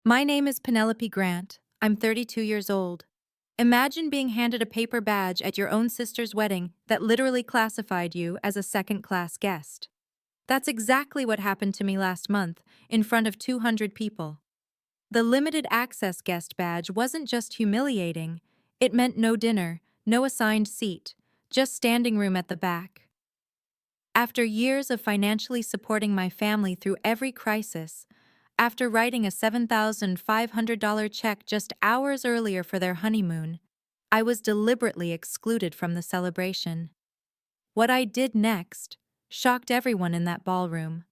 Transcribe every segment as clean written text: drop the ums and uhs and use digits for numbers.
My name is Penelope Grant. I'm 32 years old. Imagine being handed a paper badge at your own sister's wedding that literally classified you as a second-class guest. That's exactly what happened to me last month, in front of 200 people. The limited access guest badge wasn't just humiliating, it meant no dinner, no assigned seat, just standing room at the back. After years of financially supporting my family through every crisis, after writing a $7,500 check just hours earlier for their honeymoon, I was deliberately excluded from the celebration. What I did next shocked everyone in that ballroom,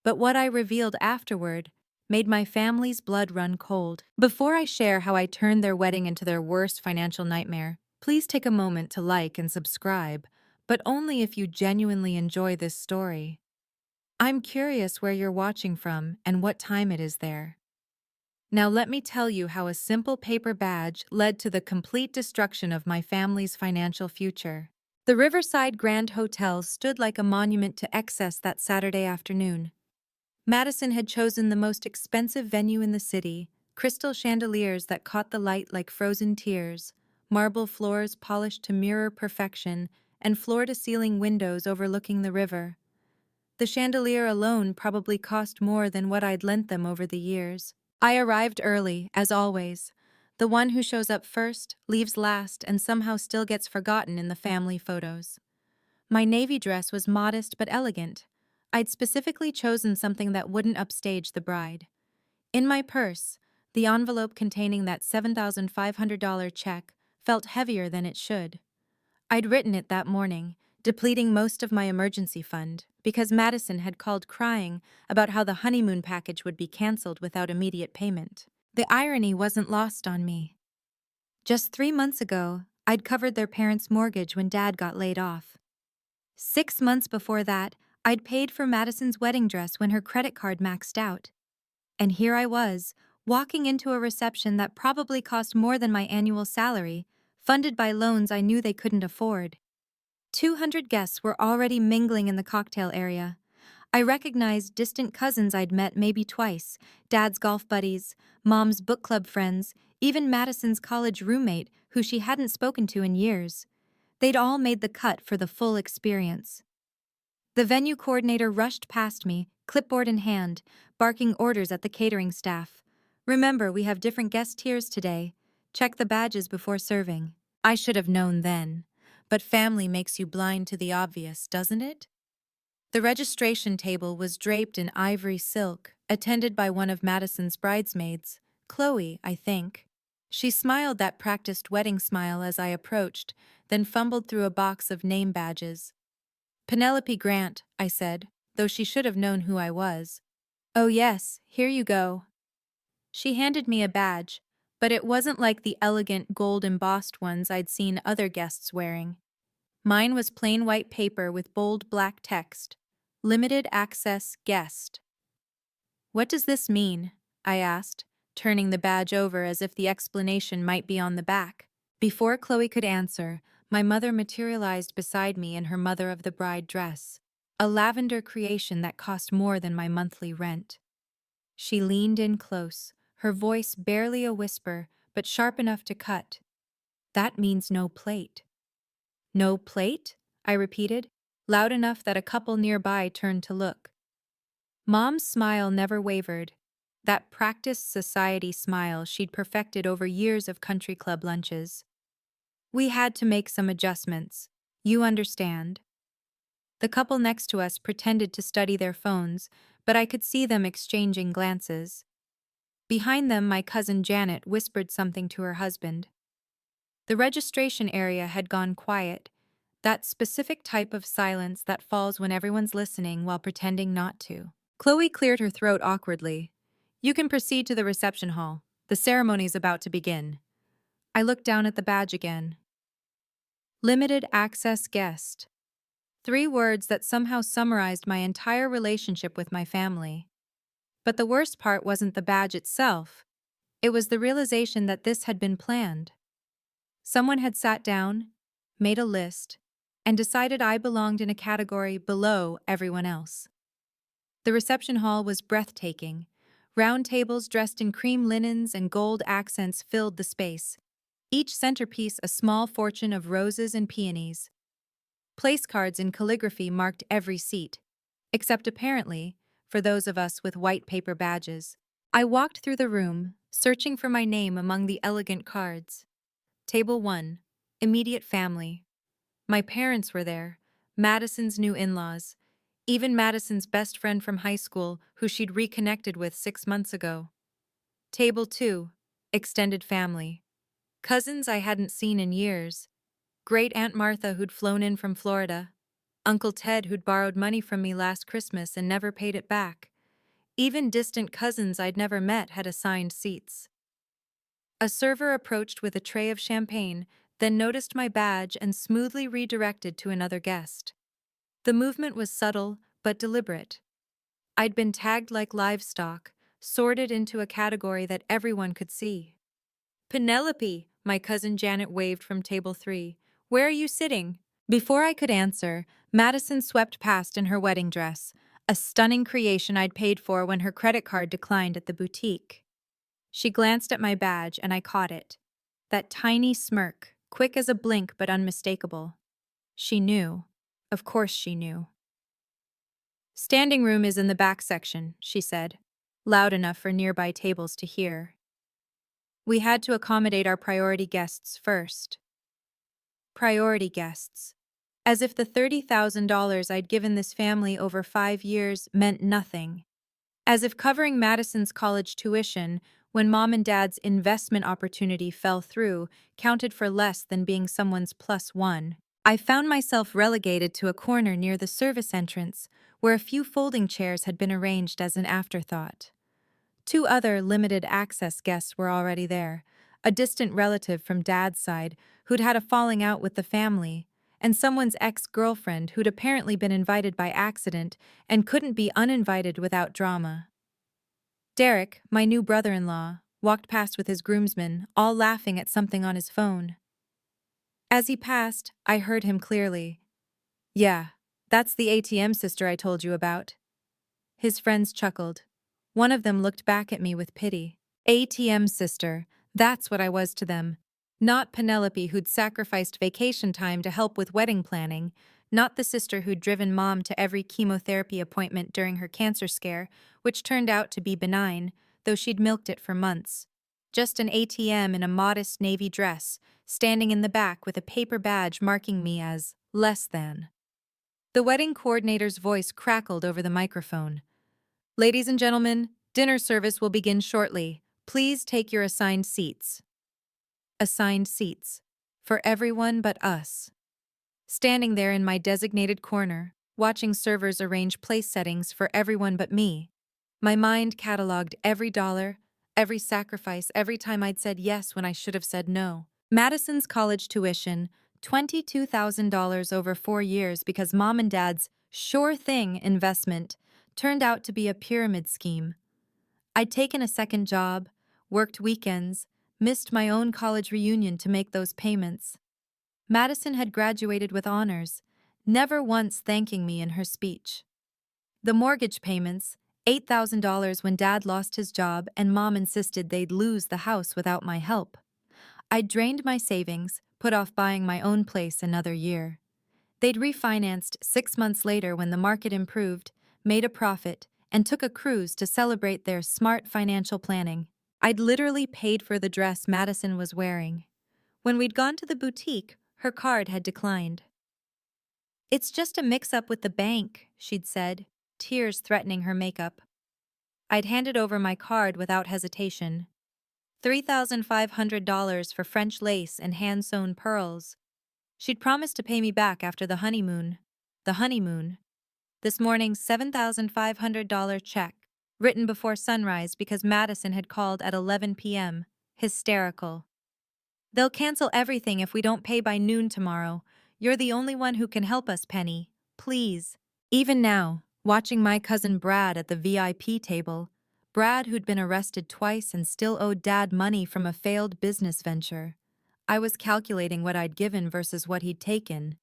but what I revealed afterward made my family's blood run cold. Before I share how I turned their wedding into their worst financial nightmare, please take a moment to like and subscribe, but only if you genuinely enjoy this story. I'm curious where you're watching from and what time it is there. Now let me tell you how a simple paper badge led to the complete destruction of my family's financial future. The Riverside Grand Hotel stood like a monument to excess that Saturday afternoon. Madison had chosen the most expensive venue in the city, crystal chandeliers that caught the light like frozen tears, marble floors polished to mirror perfection, and floor-to-ceiling windows overlooking the river. The chandelier alone probably cost more than what I'd lent them over the years. I arrived early, as always. The one who shows up first, leaves last, and somehow still gets forgotten in the family photos. My navy dress was modest but elegant. I'd specifically chosen something that wouldn't upstage the bride. In my purse, the envelope containing that $7,500 check felt heavier than it should. I'd written it that morning, depleting most of my emergency fund, because Madison had called crying about how the honeymoon package would be canceled without immediate payment. The irony wasn't lost on me. Just 3 months ago, I'd covered their parents' mortgage when Dad got laid off. 6 months before that, I'd paid for Madison's wedding dress when her credit card maxed out. And here I was, walking into a reception that probably cost more than my annual salary, funded by loans I knew they couldn't afford. 200 guests were already mingling in the cocktail area. I recognized distant cousins I'd met maybe twice, Dad's golf buddies, Mom's book club friends, even Madison's college roommate who she hadn't spoken to in years. They'd all made the cut for the full experience. The venue coordinator rushed past me, clipboard in hand, barking orders at the catering staff. "Remember, we have different guest tiers today. Check the badges before serving." I should have known then. But family makes you blind to the obvious, doesn't it? The registration table was draped in ivory silk, attended by one of Madison's bridesmaids, Chloe, I think. She smiled that practiced wedding smile as I approached, then fumbled through a box of name badges. "Penelope Grant," I said, though she should have known who I was. "Oh yes, here you go." She handed me a badge, but it wasn't like the elegant gold-embossed ones I'd seen other guests wearing. Mine was plain white paper with bold black text, "Limited Access Guest." "What does this mean?" I asked, turning the badge over as if the explanation might be on the back. Before Chloe could answer, my mother materialized beside me in her mother of the bride dress, a lavender creation that cost more than my monthly rent. She leaned in close, her voice barely a whisper, but sharp enough to cut. "That means no plate." "No plate?" I repeated, loud enough that a couple nearby turned to look. Mom's smile never wavered, that practiced society smile she'd perfected over years of country club lunches. "We had to make some adjustments. You understand." The couple next to us pretended to study their phones, but I could see them exchanging glances. Behind them, my cousin Janet whispered something to her husband. The registration area had gone quiet, that specific type of silence that falls when everyone's listening while pretending not to. Chloe cleared her throat awkwardly. "You can proceed to the reception hall. The ceremony's about to begin." I looked down at the badge again. Limited access guest. 3 words that somehow summarized my entire relationship with my family. But the worst part wasn't the badge itself. It was the realization that this had been planned. Someone had sat down, made a list, and decided I belonged in a category below everyone else. The reception hall was breathtaking. Round tables dressed in cream linens and gold accents filled the space, each centerpiece a small fortune of roses and peonies. Place cards in calligraphy marked every seat, except apparently for those of us with white paper badges. I walked through the room, searching for my name among the elegant cards. Table 1, immediate family. My parents were there, Madison's new in-laws, even Madison's best friend from high school who she'd reconnected with 6 months ago. Table 2, extended family. Cousins I hadn't seen in years. Great Aunt Martha who'd flown in from Florida. Uncle Ted who'd borrowed money from me last Christmas and never paid it back. Even distant cousins I'd never met had assigned seats. A server approached with a tray of champagne, then noticed my badge and smoothly redirected to another guest. The movement was subtle but deliberate. I'd been tagged like livestock, sorted into a category that everyone could see. Penelope, my cousin Janet waved from table 3. Where are you sitting? Before I could answer, Madison swept past in her wedding dress, a stunning creation I'd paid for when her credit card declined at the boutique. She glanced at my badge and I caught it. That tiny smirk, quick as a blink but unmistakable. She knew. Of course she knew. Standing room is in the back section, she said, loud enough for nearby tables to hear. We had to accommodate our priority guests first. Priority guests. As if the $30,000 I'd given this family over 5 years meant nothing. As if covering Madison's college tuition, when Mom and Dad's investment opportunity fell through, counted for less than being someone's +1. I found myself relegated to a corner near the service entrance, where a few folding chairs had been arranged as an afterthought. 2 other limited access guests were already there, a distant relative from Dad's side who'd had a falling out with the family, and someone's ex-girlfriend who'd apparently been invited by accident and couldn't be uninvited without drama. Derek, my new brother-in-law, walked past with his groomsmen, all laughing at something on his phone. As he passed, I heard him clearly. "Yeah, that's the ATM sister I told you about." His friends chuckled. One of them looked back at me with pity. ATM sister, that's what I was to them. Not Penelope who'd sacrificed vacation time to help with wedding planning, not the sister who'd driven Mom to every chemotherapy appointment during her cancer scare, which turned out to be benign, though she'd milked it for months. Just an ATM in a modest navy dress, standing in the back with a paper badge marking me as less than. The wedding coordinator's voice crackled over the microphone. "Ladies and gentlemen, dinner service will begin shortly. Please take your assigned seats." Assigned seats. For everyone but us. Standing there in my designated corner, watching servers arrange place settings for everyone but me, my mind cataloged every dollar, every sacrifice, every time I'd said yes when I should have said no. Madison's college tuition, $22,000 over 4 years because Mom and Dad's sure thing investment turned out to be a pyramid scheme. I'd taken a second job, worked weekends, missed my own college reunion to make those payments. Madison had graduated with honors, never once thanking me in her speech. The mortgage payments, $8,000 when Dad lost his job and Mom insisted they'd lose the house without my help. I'd drained my savings, put off buying my own place another year. They'd refinanced 6 months later when the market improved, made a profit, and took a cruise to celebrate their smart financial planning. I'd literally paid for the dress Madison was wearing. When we'd gone to the boutique, her card had declined. "It's just a mix-up with the bank," she'd said, tears threatening her makeup. I'd handed over my card without hesitation. $3,500 for French lace and hand-sewn pearls. She'd promised to pay me back after the honeymoon. The honeymoon. This morning's $7,500 check, written before sunrise because Madison had called at 11 p.m. Hysterical. "They'll cancel everything if we don't pay by noon tomorrow. You're the only one who can help us, Penny. Please." Even now, watching my cousin Brad at the VIP table, Brad who'd been arrested twice and still owed Dad money from a failed business venture, I was calculating what I'd given versus what he'd taken.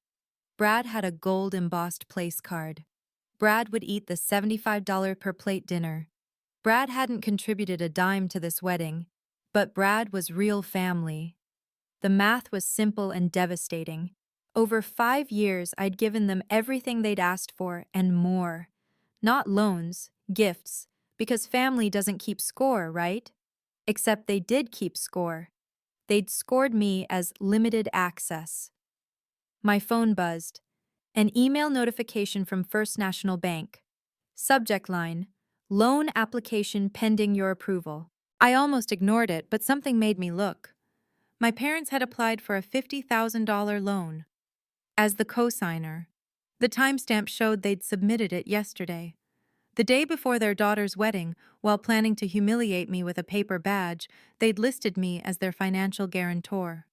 Brad had a gold-embossed place card. Brad would eat the $75 per plate dinner. Brad hadn't contributed a dime to this wedding, but Brad was real family. The math was simple and devastating. Over 5 years, I'd given them everything they'd asked for and more. Not loans, gifts, because family doesn't keep score, right? Except they did keep score. They'd scored me as limited access. My phone buzzed. An email notification from First National Bank. Subject line: Loan application pending your approval. I almost ignored it, but something made me look. My parents had applied for a $50,000 loan. As the cosigner, the timestamp showed they'd submitted it yesterday. The day before their daughter's wedding, while planning to humiliate me with a paper badge, they'd listed me as their financial guarantor.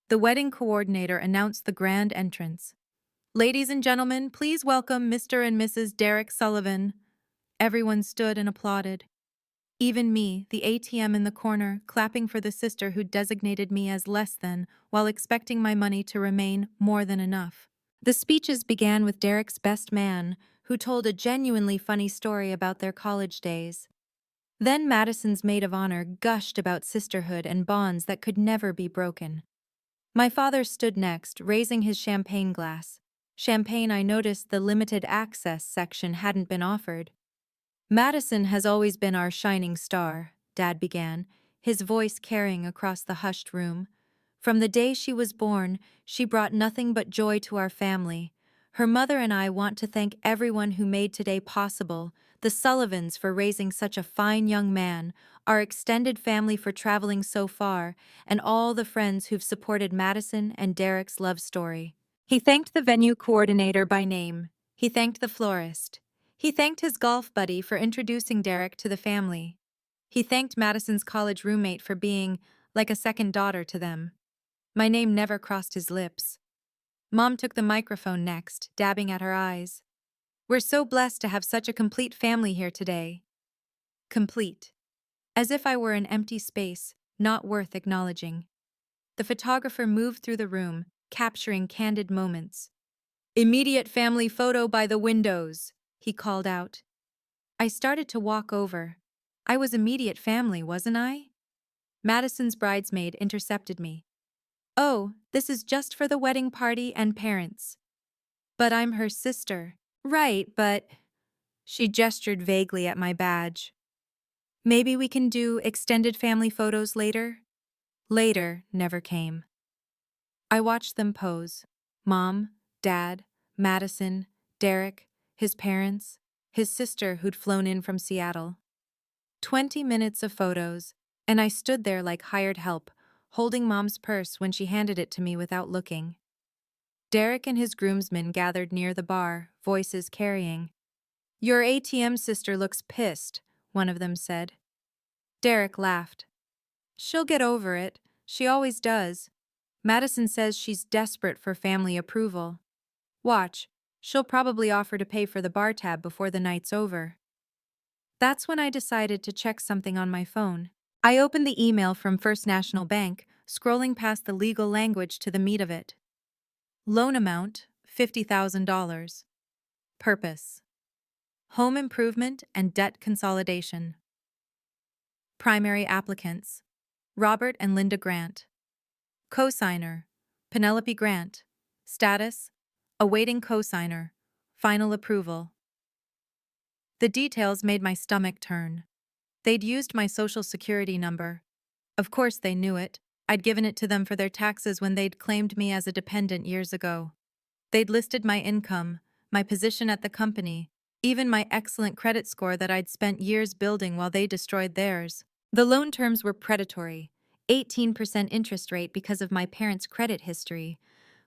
The wedding coordinator announced the grand entrance. "Ladies and gentlemen, please welcome Mr. and Mrs. Derek Sullivan." Everyone stood and applauded. Even me, the ATM in the corner, clapping for the sister who designated me as less than, while expecting my money to remain more than enough. The speeches began with Derek's best man, who told a genuinely funny story about their college days. Then Madison's maid of honor gushed about sisterhood and bonds that could never be broken. My father stood next, raising his champagne glass. Champagne I noticed the limited access section hadn't been offered. "Madison has always been our shining star," Dad began, his voice carrying across the hushed room. "From the day she was born, she brought nothing but joy to our family. Her mother and I want to thank everyone who made today possible, the Sullivans for raising such a fine young man, our extended family for traveling so far, and all the friends who've supported Madison and Derek's love story." He thanked the venue coordinator by name. He thanked the florist. He thanked his golf buddy for introducing Derek to the family. He thanked Madison's college roommate for being like a second daughter to them. My name never crossed his lips. Mom took the microphone next, dabbing at her eyes. "We're so blessed to have such a complete family here today." Complete. As if I were an empty space, not worth acknowledging. The photographer moved through the room, capturing candid moments. "Immediate family photo by the windows," he called out. I started to walk over. I was immediate family, wasn't I? Madison's bridesmaid intercepted me. "Oh, this is just for the wedding party and parents." "But I'm her sister." "Right, but..." She gestured vaguely at my badge. "Maybe we can do extended family photos later?" Later never came. I watched them pose. Mom, Dad, Madison, Derek, his parents, his sister who'd flown in from Seattle. 20 minutes of photos, and I stood there like hired help, holding Mom's purse when she handed it to me without looking. Derek and his groomsmen gathered near the bar, voices carrying. "Your ATM sister looks pissed," one of them said. Derek laughed. "She'll get over it. She always does. Madison says she's desperate for family approval. Watch, she'll probably offer to pay for the bar tab before the night's over." That's when I decided to check something on my phone. I opened the email from First National Bank, scrolling past the legal language to the meat of it. Loan amount, $50,000. Purpose: home improvement and debt consolidation. Primary applicants: Robert and Linda Grant. Cosigner: Penelope Grant. Status: awaiting cosigner. Final approval. The details made my stomach turn. They'd used my social security number. Of course they knew it. I'd given it to them for their taxes when they'd claimed me as a dependent years ago. They'd listed my income, my position at the company, even my excellent credit score that I'd spent years building while they destroyed theirs. The loan terms were predatory, 18% interest rate because of my parents' credit history.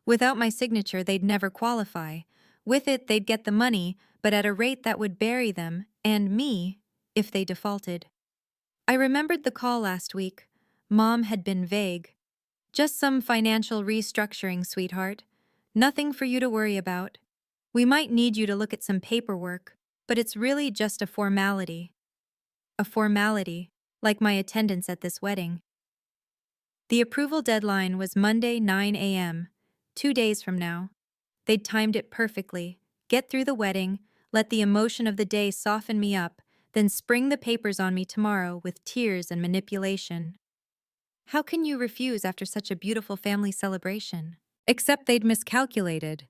Without my signature, they'd never qualify. With it, they'd get the money, but at a rate that would bury them, and me, if they defaulted. I remembered the call last week. Mom had been vague. "Just some financial restructuring, sweetheart. Nothing for you to worry about. We might need you to look at some paperwork, but it's really just a formality." A formality, like my attendance at this wedding. The approval deadline was Monday, 9 a.m., 2 days from now. They'd timed it perfectly. Get through the wedding, let the emotion of the day soften me up, then spring the papers on me tomorrow with tears and manipulation. How can you refuse after such a beautiful family celebration? Except they'd miscalculated.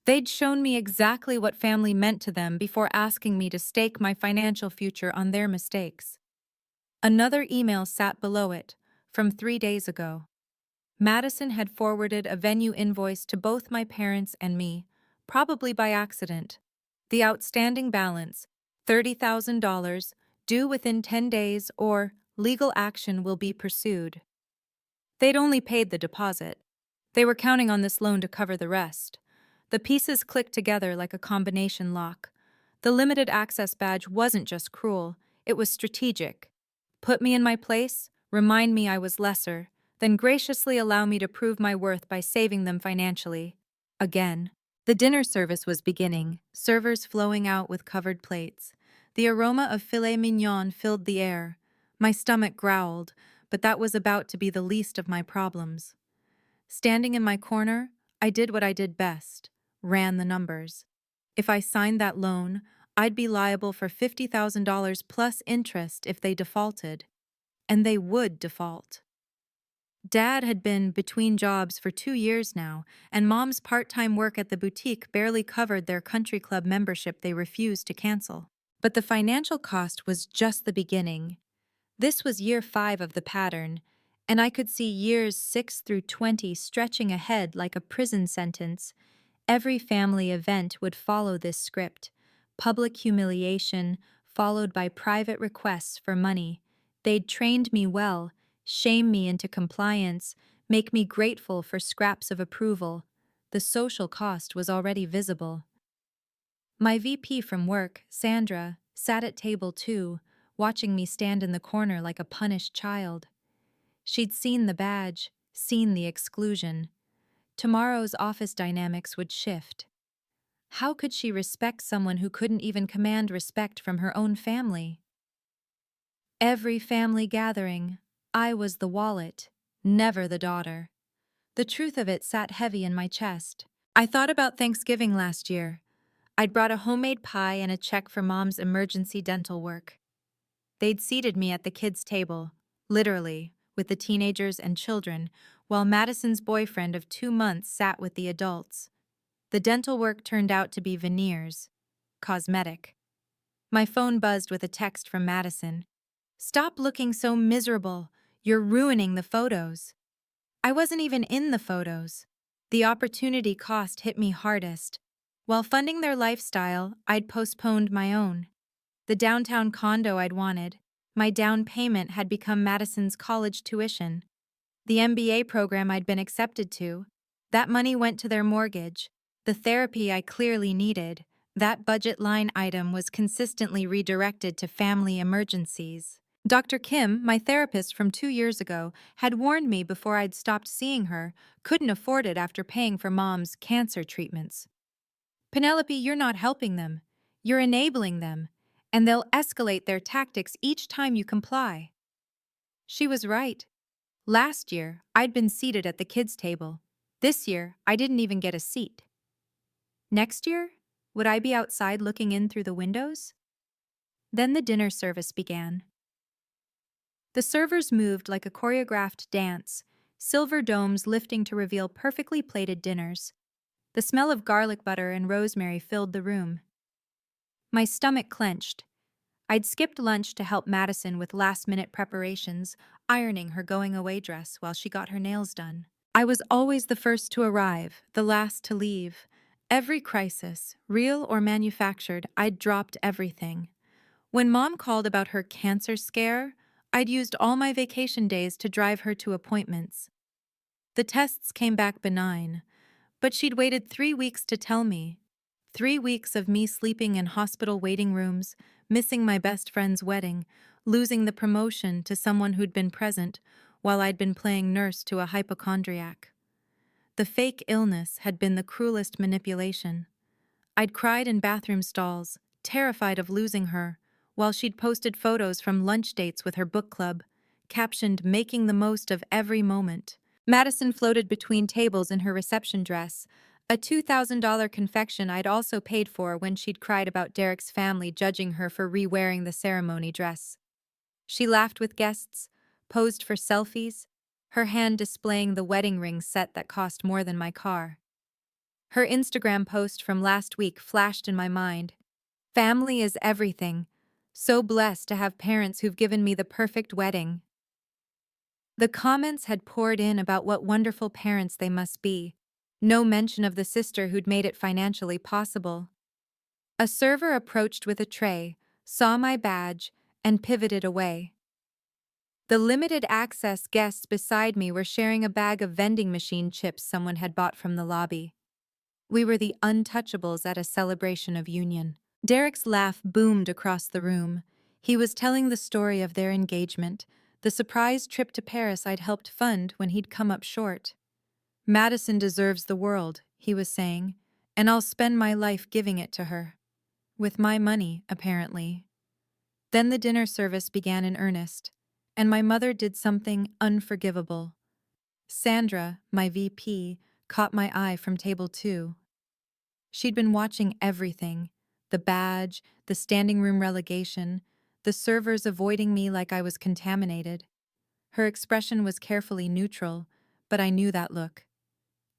They'd shown me exactly what family meant to them before asking me to stake my financial future on their mistakes. Another email sat below it, from 3 days ago. Madison had forwarded a venue invoice to both my parents and me, probably by accident. The outstanding balance, $30,000, due within 10 days or legal action will be pursued. They'd only paid the deposit. They were counting on this loan to cover the rest. The pieces clicked together like a combination lock. The limited access badge wasn't just cruel, it was strategic. Put me in my place, remind me I was lesser, then graciously allow me to prove my worth by saving them financially. Again. The dinner service was beginning, servers flowing out with covered plates. The aroma of filet mignon filled the air. My stomach growled, but that was about to be the least of my problems. Standing in my corner, I did what I did best, ran the numbers. If I signed that loan, I'd be liable for $50,000 plus interest if they defaulted. And they would default. Dad had been between jobs for 2 years now, and Mom's part-time work at the boutique barely covered their country club membership they refused to cancel. But the financial cost was just the beginning. This was year 5 of the pattern, and I could see years 6 through 20 stretching ahead like a prison sentence. Every family event would follow this script. Public humiliation, followed by private requests for money. They'd trained me well, shame me into compliance, make me grateful for scraps of approval. The social cost was already visible. My VP from work, Sandra, sat at table 2, watching me stand in the corner like a punished child. She'd seen the badge, seen the exclusion. Tomorrow's office dynamics would shift. How could she respect someone who couldn't even command respect from her own family? Every family gathering, I was the wallet, never the daughter. The truth of it sat heavy in my chest. I thought about Thanksgiving last year. I'd brought a homemade pie and a check for Mom's emergency dental work. They'd seated me at the kids' table, literally, with the teenagers and children, while Madison's boyfriend of 2 months sat with the adults. The dental work turned out to be veneers, cosmetic. My phone buzzed with a text from Madison. "Stop looking so miserable. You're ruining the photos." I wasn't even in the photos. The opportunity cost hit me hardest. While funding their lifestyle, I'd postponed my own. The downtown condo I'd wanted, my down payment had become Madison's college tuition. The MBA program I'd been accepted to, that money went to their mortgage. The therapy I clearly needed, that budget line item was consistently redirected to family emergencies. Dr. Kim, my therapist from 2 years ago, had warned me before I'd stopped seeing her, couldn't afford it after paying for Mom's cancer treatments. "Penelope, you're not helping them. You're enabling them, and they'll escalate their tactics each time you comply." She was right. Last year, I'd been seated at the kids' table. This year, I didn't even get a seat. Next year, would I be outside looking in through the windows? Then the dinner service began. The servers moved like a choreographed dance, silver domes lifting to reveal perfectly plated dinners. The smell of garlic butter and rosemary filled the room. My stomach clenched. I'd skipped lunch to help Madison with last-minute preparations, ironing her going-away dress while she got her nails done. I was always the first to arrive, the last to leave. Every crisis, real or manufactured, I'd dropped everything. When Mom called about her cancer scare, I'd used all my vacation days to drive her to appointments. The tests came back benign, but she'd waited 3 weeks to tell me. 3 weeks of me sleeping in hospital waiting rooms, missing my best friend's wedding, losing the promotion to someone who'd been present while I'd been playing nurse to a hypochondriac. The fake illness had been the cruelest manipulation. I'd cried in bathroom stalls, terrified of losing her, while she'd posted photos from lunch dates with her book club, captioned "making the most of every moment." Madison floated between tables in her reception dress, A $2,000 confection I'd also paid for when she'd cried about Derek's family judging her for re-wearing the ceremony dress. She laughed with guests, posed for selfies, her hand displaying the wedding ring set that cost more than my car. Her Instagram post from last week flashed in my mind. Family is everything. So blessed to have parents who've given me the perfect wedding. The comments had poured in about what wonderful parents they must be. No mention of the sister who'd made it financially possible. A server approached with a tray, saw my badge, and pivoted away. The limited access guests beside me were sharing a bag of vending machine chips someone had bought from the lobby. We were the untouchables at a celebration of union. Derek's laugh boomed across the room. He was telling the story of their engagement, the surprise trip to Paris I'd helped fund when he'd come up short. Madison deserves the world, he was saying, and I'll spend my life giving it to her. With my money, apparently. Then the dinner service began in earnest, and my mother did something unforgivable. Sandra, my VP, caught my eye from table 2. She'd been watching everything, the badge, the standing room relegation, the servers avoiding me like I was contaminated. Her expression was carefully neutral, but I knew that look.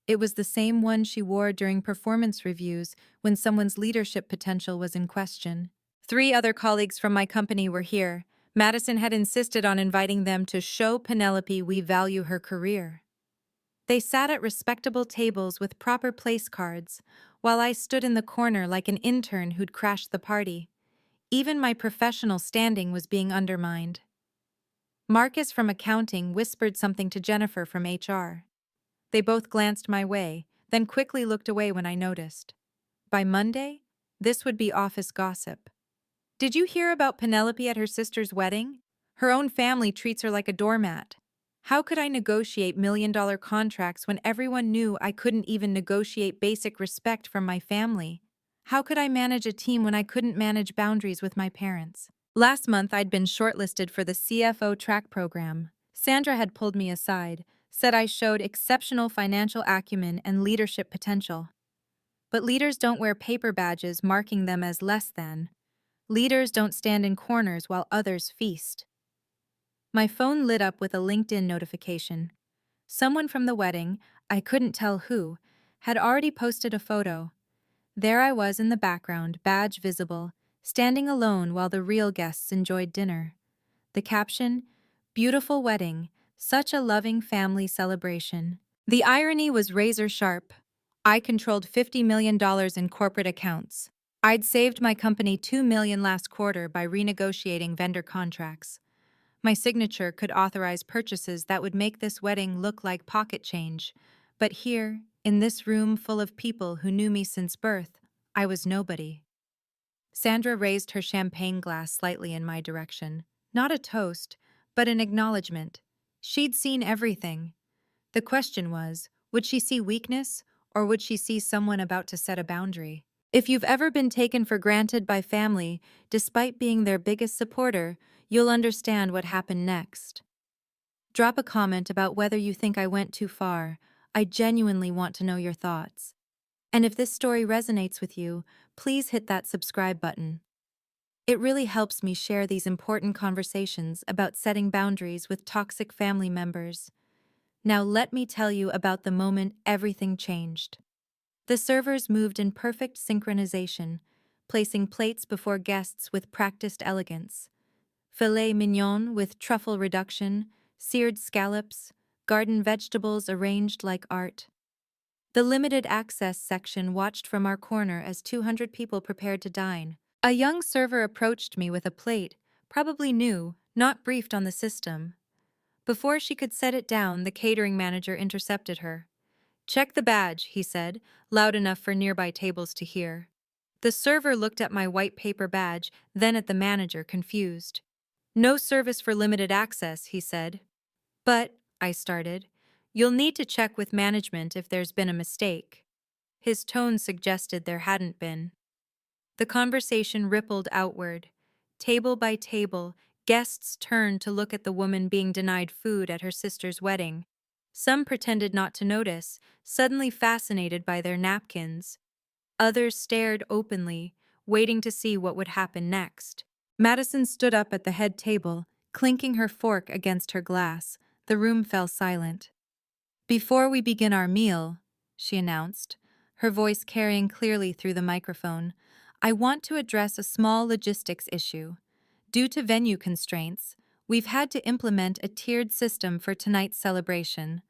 It was the same one she wore during performance reviews when someone's leadership potential was in question. 3 other colleagues from my company were here. Madison had insisted on inviting them to show Penelope we value her career. They sat at respectable tables with proper place cards, while I stood in the corner like an intern who'd crashed the party. Even my professional standing was being undermined. Marcus from accounting whispered something to Jennifer from HR. They both glanced my way, then quickly looked away when I noticed. By Monday, this would be office gossip. Did you hear about Penelope at her sister's wedding? Her own family treats her like a doormat. How could I negotiate million-dollar contracts when everyone knew I couldn't even negotiate basic respect from my family? How could I manage a team when I couldn't manage boundaries with my parents? Last month, I'd been shortlisted for the CFO track program. Sandra had pulled me aside, said I showed exceptional financial acumen and leadership potential. But leaders don't wear paper badges marking them as less than. Leaders don't stand in corners while others feast. My phone lit up with a LinkedIn notification. Someone from the wedding, I couldn't tell who, had already posted a photo. There I was in the background, badge visible, standing alone while the real guests enjoyed dinner. The caption, "Beautiful wedding, such a loving family celebration." The irony was razor sharp. I controlled $50 million in corporate accounts. I'd saved my company $2 million last quarter by renegotiating vendor contracts. My signature could authorize purchases that would make this wedding look like pocket change. But here, in this room full of people who knew me since birth, I was nobody. Sandra raised her champagne glass slightly in my direction. Not a toast, but an acknowledgement. She'd seen everything. The question was, would she see weakness, or would she see someone about to set a boundary? If you've ever been taken for granted by family, despite being their biggest supporter, you'll understand what happened next. Drop a comment about whether you think I went too far. I genuinely want to know your thoughts. And if this story resonates with you, please hit that subscribe button. It really helps me share these important conversations about setting boundaries with toxic family members. Now let me tell you about the moment everything changed. The servers moved in perfect synchronization, placing plates before guests with practiced elegance. Filet mignon with truffle reduction, seared scallops, garden vegetables arranged like art. The limited access section watched from our corner as 200 people prepared to dine. A young server approached me with a plate, probably new, not briefed on the system. Before she could set it down, the catering manager intercepted her. "Check the badge," he said, loud enough for nearby tables to hear. The server looked at my white paper badge, then at the manager, confused. "No service for limited access," he said. "But," I started, "you'll need to check with management if there's been a mistake." His tone suggested there hadn't been. The conversation rippled outward. Table by table, guests turned to look at the woman being denied food at her sister's wedding. Some pretended not to notice, suddenly fascinated by their napkins. Others stared openly, waiting to see what would happen next. Madison stood up at the head table, clinking her fork against her glass. The room fell silent. "Before we begin our meal," she announced, her voice carrying clearly through the microphone, "I want to address a small logistics issue. Due to venue constraints, we've had to implement a tiered system for tonight's celebration.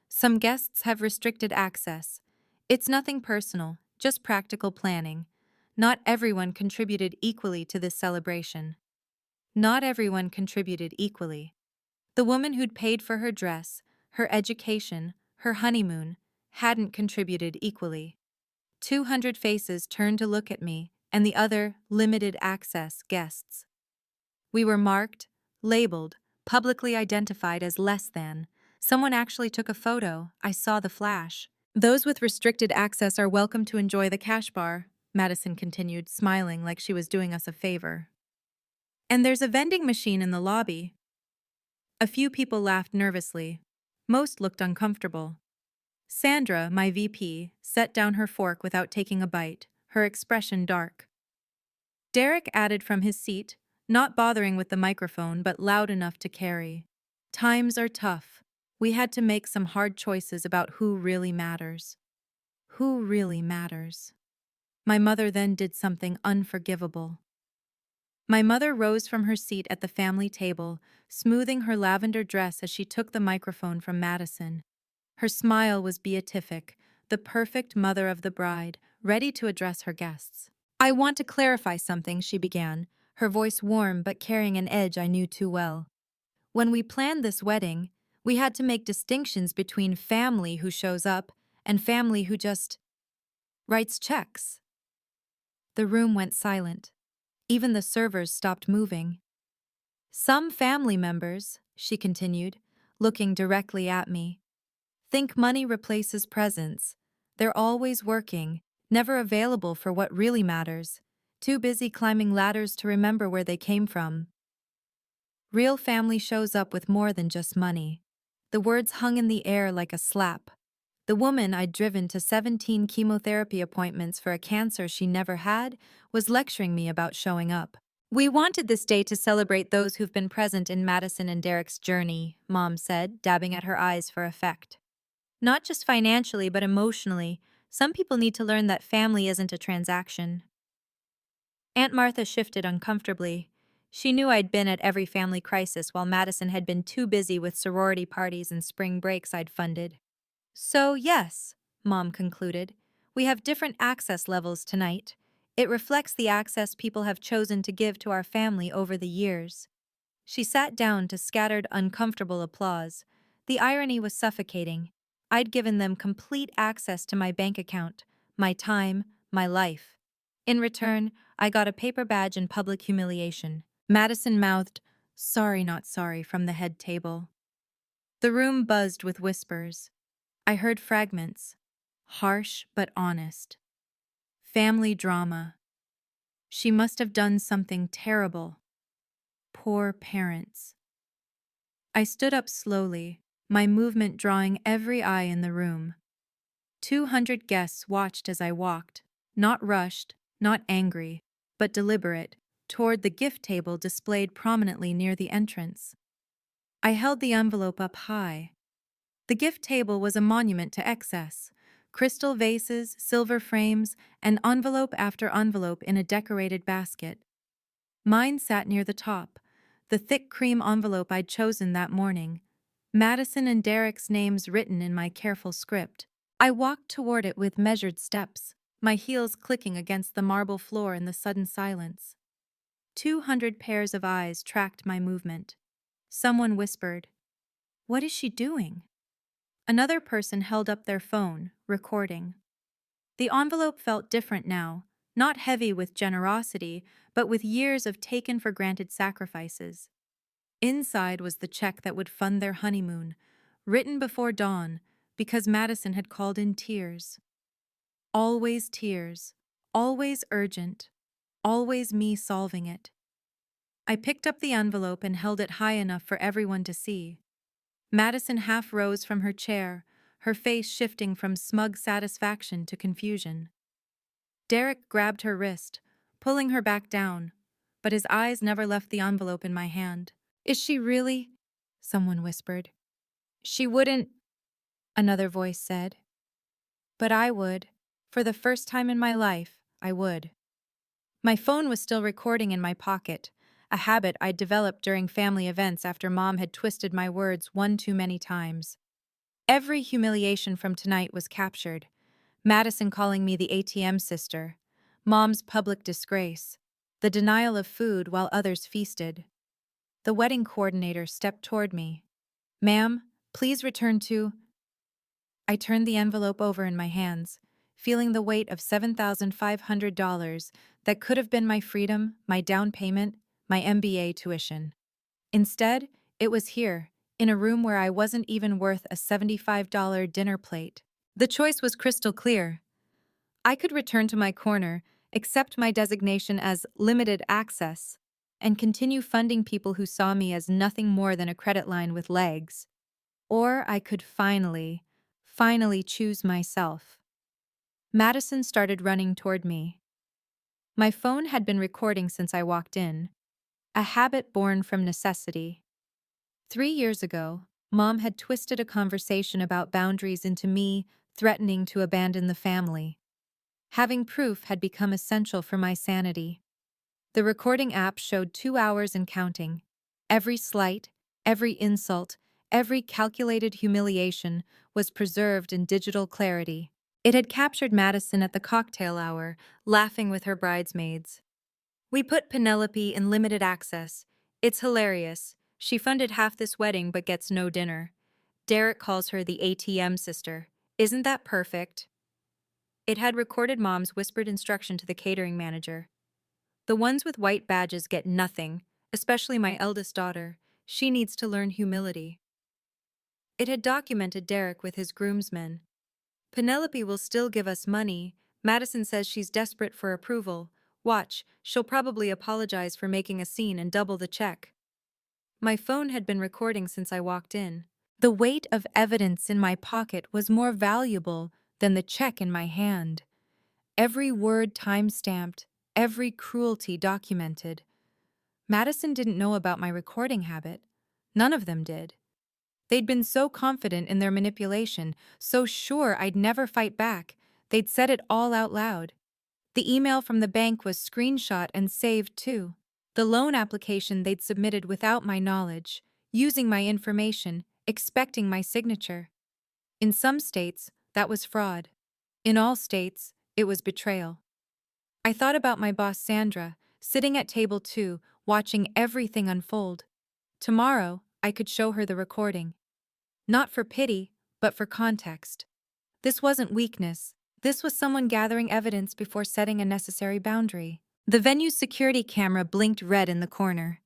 Some guests have restricted access. It's nothing personal, just practical planning. Not everyone contributed equally to this celebration." Not everyone contributed equally. The woman who'd paid for her dress, her education, her honeymoon, hadn't contributed equally. 200 faces turned to look at me and the other limited access guests. We were marked, labeled, publicly identified as less than. Someone actually took a photo. I saw the flash. "Those with restricted access are welcome to enjoy the cash bar," Madison continued, smiling like she was doing us a favor. "And there's a vending machine in the lobby." A few people laughed nervously. Most looked uncomfortable. Sandra, my VP, set down her fork without taking a bite, her expression dark. Derek added from his seat, not bothering with the microphone but loud enough to carry. "Times are tough. We had to make some hard choices about who really matters." Who really matters? My mother then did something unforgivable. My mother rose from her seat at the family table, smoothing her lavender dress as she took the microphone from Madison. Her smile was beatific, the perfect mother of the bride, ready to address her guests. "I want to clarify something," she began, her voice warm but carrying an edge I knew too well. "When we planned this wedding, we had to make distinctions between family who shows up and family who just writes checks." The room went silent. Even the servers stopped moving. "Some family members," she continued, looking directly at me, "think money replaces presence. They're always working, never available for what really matters, too busy climbing ladders to remember where they came from. Real family shows up with more than just money." The words hung in the air like a slap. The woman I'd driven to 17 chemotherapy appointments for a cancer she never had was lecturing me about showing up. "We wanted this day to celebrate those who've been present in Madison and Derek's journey," Mom said, dabbing at her eyes for effect. "Not just financially, but emotionally. Some people need to learn that family isn't a transaction." Aunt Martha shifted uncomfortably. She knew I'd been at every family crisis while Madison had been too busy with sorority parties and spring breaks I'd funded. "So, yes," Mom concluded, "we have different access levels tonight. It reflects the access people have chosen to give to our family over the years." She sat down to scattered, uncomfortable applause. The irony was suffocating. I'd given them complete access to my bank account, my time, my life. In return, I got a paper badge and public humiliation. Madison mouthed, "Sorry, not sorry," from the head table. The room buzzed with whispers. I heard fragments. Harsh but honest. Family drama. She must have done something terrible. Poor parents. I stood up slowly, my movement drawing every eye in the room. 200 guests watched as I walked, not rushed, not angry, but deliberate, toward the gift table displayed prominently near the entrance. I held the envelope up high. The gift table was a monument to excess. Crystal vases, silver frames, and envelope after envelope in a decorated basket. Mine sat near the top, the thick cream envelope I'd chosen that morning, Madison and Derek's names written in my careful script. I walked toward it with measured steps, my heels clicking against the marble floor in the sudden silence. 200 pairs of eyes tracked my movement. Someone whispered, "What is she doing?" Another person held up their phone, recording. The envelope felt different now, not heavy with generosity, but with years of taken-for-granted sacrifices. Inside was the check that would fund their honeymoon, written before dawn, because Madison had called in tears. Tears, always urgent, always me solving it. I picked up the envelope and held it high enough for everyone to see. Madison half rose from her chair, her face shifting from smug satisfaction to confusion. Derek grabbed her wrist, pulling her back down, but his eyes never left the envelope in my hand. "Is she really?" someone whispered. "She wouldn't," another voice said. "But I would. For the first time in my life, I would." My phone was still recording in my pocket, a habit I'd developed during family events after Mom had twisted my words one too many times. Every humiliation from tonight was captured. Madison calling me the ATM sister, Mom's public disgrace, the denial of food while others feasted. The wedding coordinator stepped toward me. "Ma'am, please return to—" I turned the envelope over in my hands, feeling the weight of $7,500 that could have been my freedom, my down payment, my MBA tuition. Instead, it was here, in a room where I wasn't even worth a $75 dinner plate. The choice was crystal clear. I could return to my corner, accept my designation as limited access, and continue funding people who saw me as nothing more than a credit line with legs. Or I could finally choose myself. Madison started running toward me. My phone had been recording since I walked in, a habit born from necessity. 3 years ago, Mom had twisted a conversation about boundaries into me threatening to abandon the family. Having proof had become essential for my sanity. The recording app showed 2 hours and counting. Every slight, every insult, every calculated humiliation was preserved in digital clarity. It had captured Madison at the cocktail hour, laughing with her bridesmaids. "We put Penelope in limited access. It's hilarious. She funded half this wedding but gets no dinner. Derek calls her the ATM sister. Isn't that perfect?" It had recorded Mom's whispered instruction to the catering manager. "The ones with white badges get nothing, especially my eldest daughter. She needs to learn humility." It had documented Derek with his groomsmen. "Penelope will still give us money. Madison says she's desperate for approval. Watch, she'll probably apologize for making a scene and double the check." My phone had been recording since I walked in. The weight of evidence in my pocket was more valuable than the check in my hand. Every word time-stamped, every cruelty documented. Madison didn't know about my recording habit. None of them did. They'd been so confident in their manipulation, so sure I'd never fight back, they'd said it all out loud. The email from the bank was screenshot and saved too. The loan application they'd submitted without my knowledge, using my information, expecting my signature. In some states, that was fraud. In all states, it was betrayal. I thought about my boss Sandra, sitting at table 2, watching everything unfold. Tomorrow, I could show her the recording. Not for pity, but for context. This wasn't weakness. This was someone gathering evidence before setting a necessary boundary. The venue's security camera blinked red in the corner.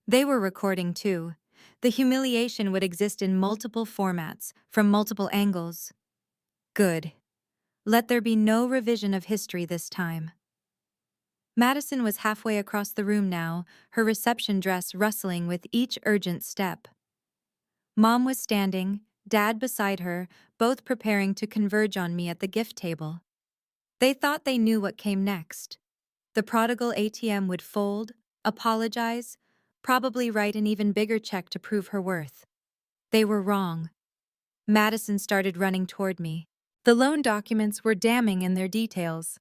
They were recording too. The humiliation would exist in multiple formats, from multiple angles. Good. Let there be no revision of history this time. Madison was halfway across the room now, her reception dress rustling with each urgent step. Mom was standing, Dad beside her, both preparing to converge on me at the gift table. They thought they knew what came next. The prodigal ATM would fold, apologize, probably write an even bigger check to prove her worth. They were wrong. Madison started running toward me. The loan documents were damning in their details.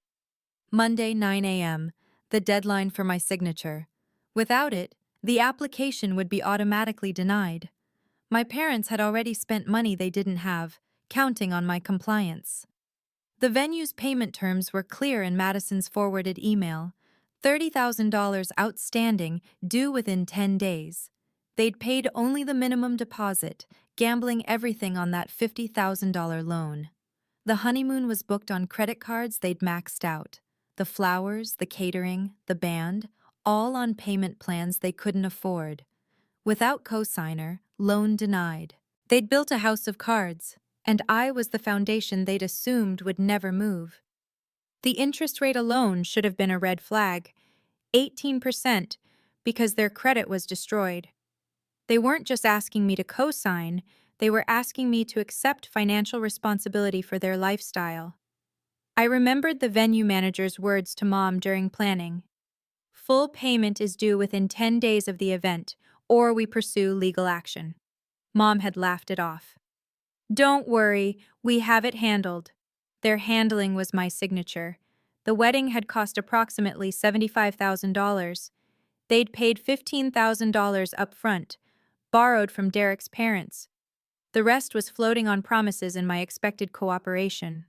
Monday, 9 a.m., the deadline for my signature. Without it, the application would be automatically denied. My parents had already spent money they didn't have, counting on my compliance. The venue's payment terms were clear in Madison's forwarded email. $30,000 outstanding, due within 10 days. They'd paid only the minimum deposit, gambling everything on that $50,000 loan. The honeymoon was booked on credit cards they'd maxed out. The flowers, the catering, the band, all on payment plans they couldn't afford. Without cosigner, loan denied. They'd built a house of cards, and I was the foundation they'd assumed would never move. The interest rate alone should have been a red flag, 18%, because their credit was destroyed. They weren't just asking me to co-sign, they were asking me to accept financial responsibility for their lifestyle. I remembered the venue manager's words to Mom during planning. Full payment is due within 10 days of the event, or we pursue legal action. Mom had laughed it off. Don't worry, we have it handled. Their handling was my signature. The wedding had cost approximately $75,000. They'd paid $15,000 up front, borrowed from Derek's parents. The rest was floating on promises and my expected cooperation.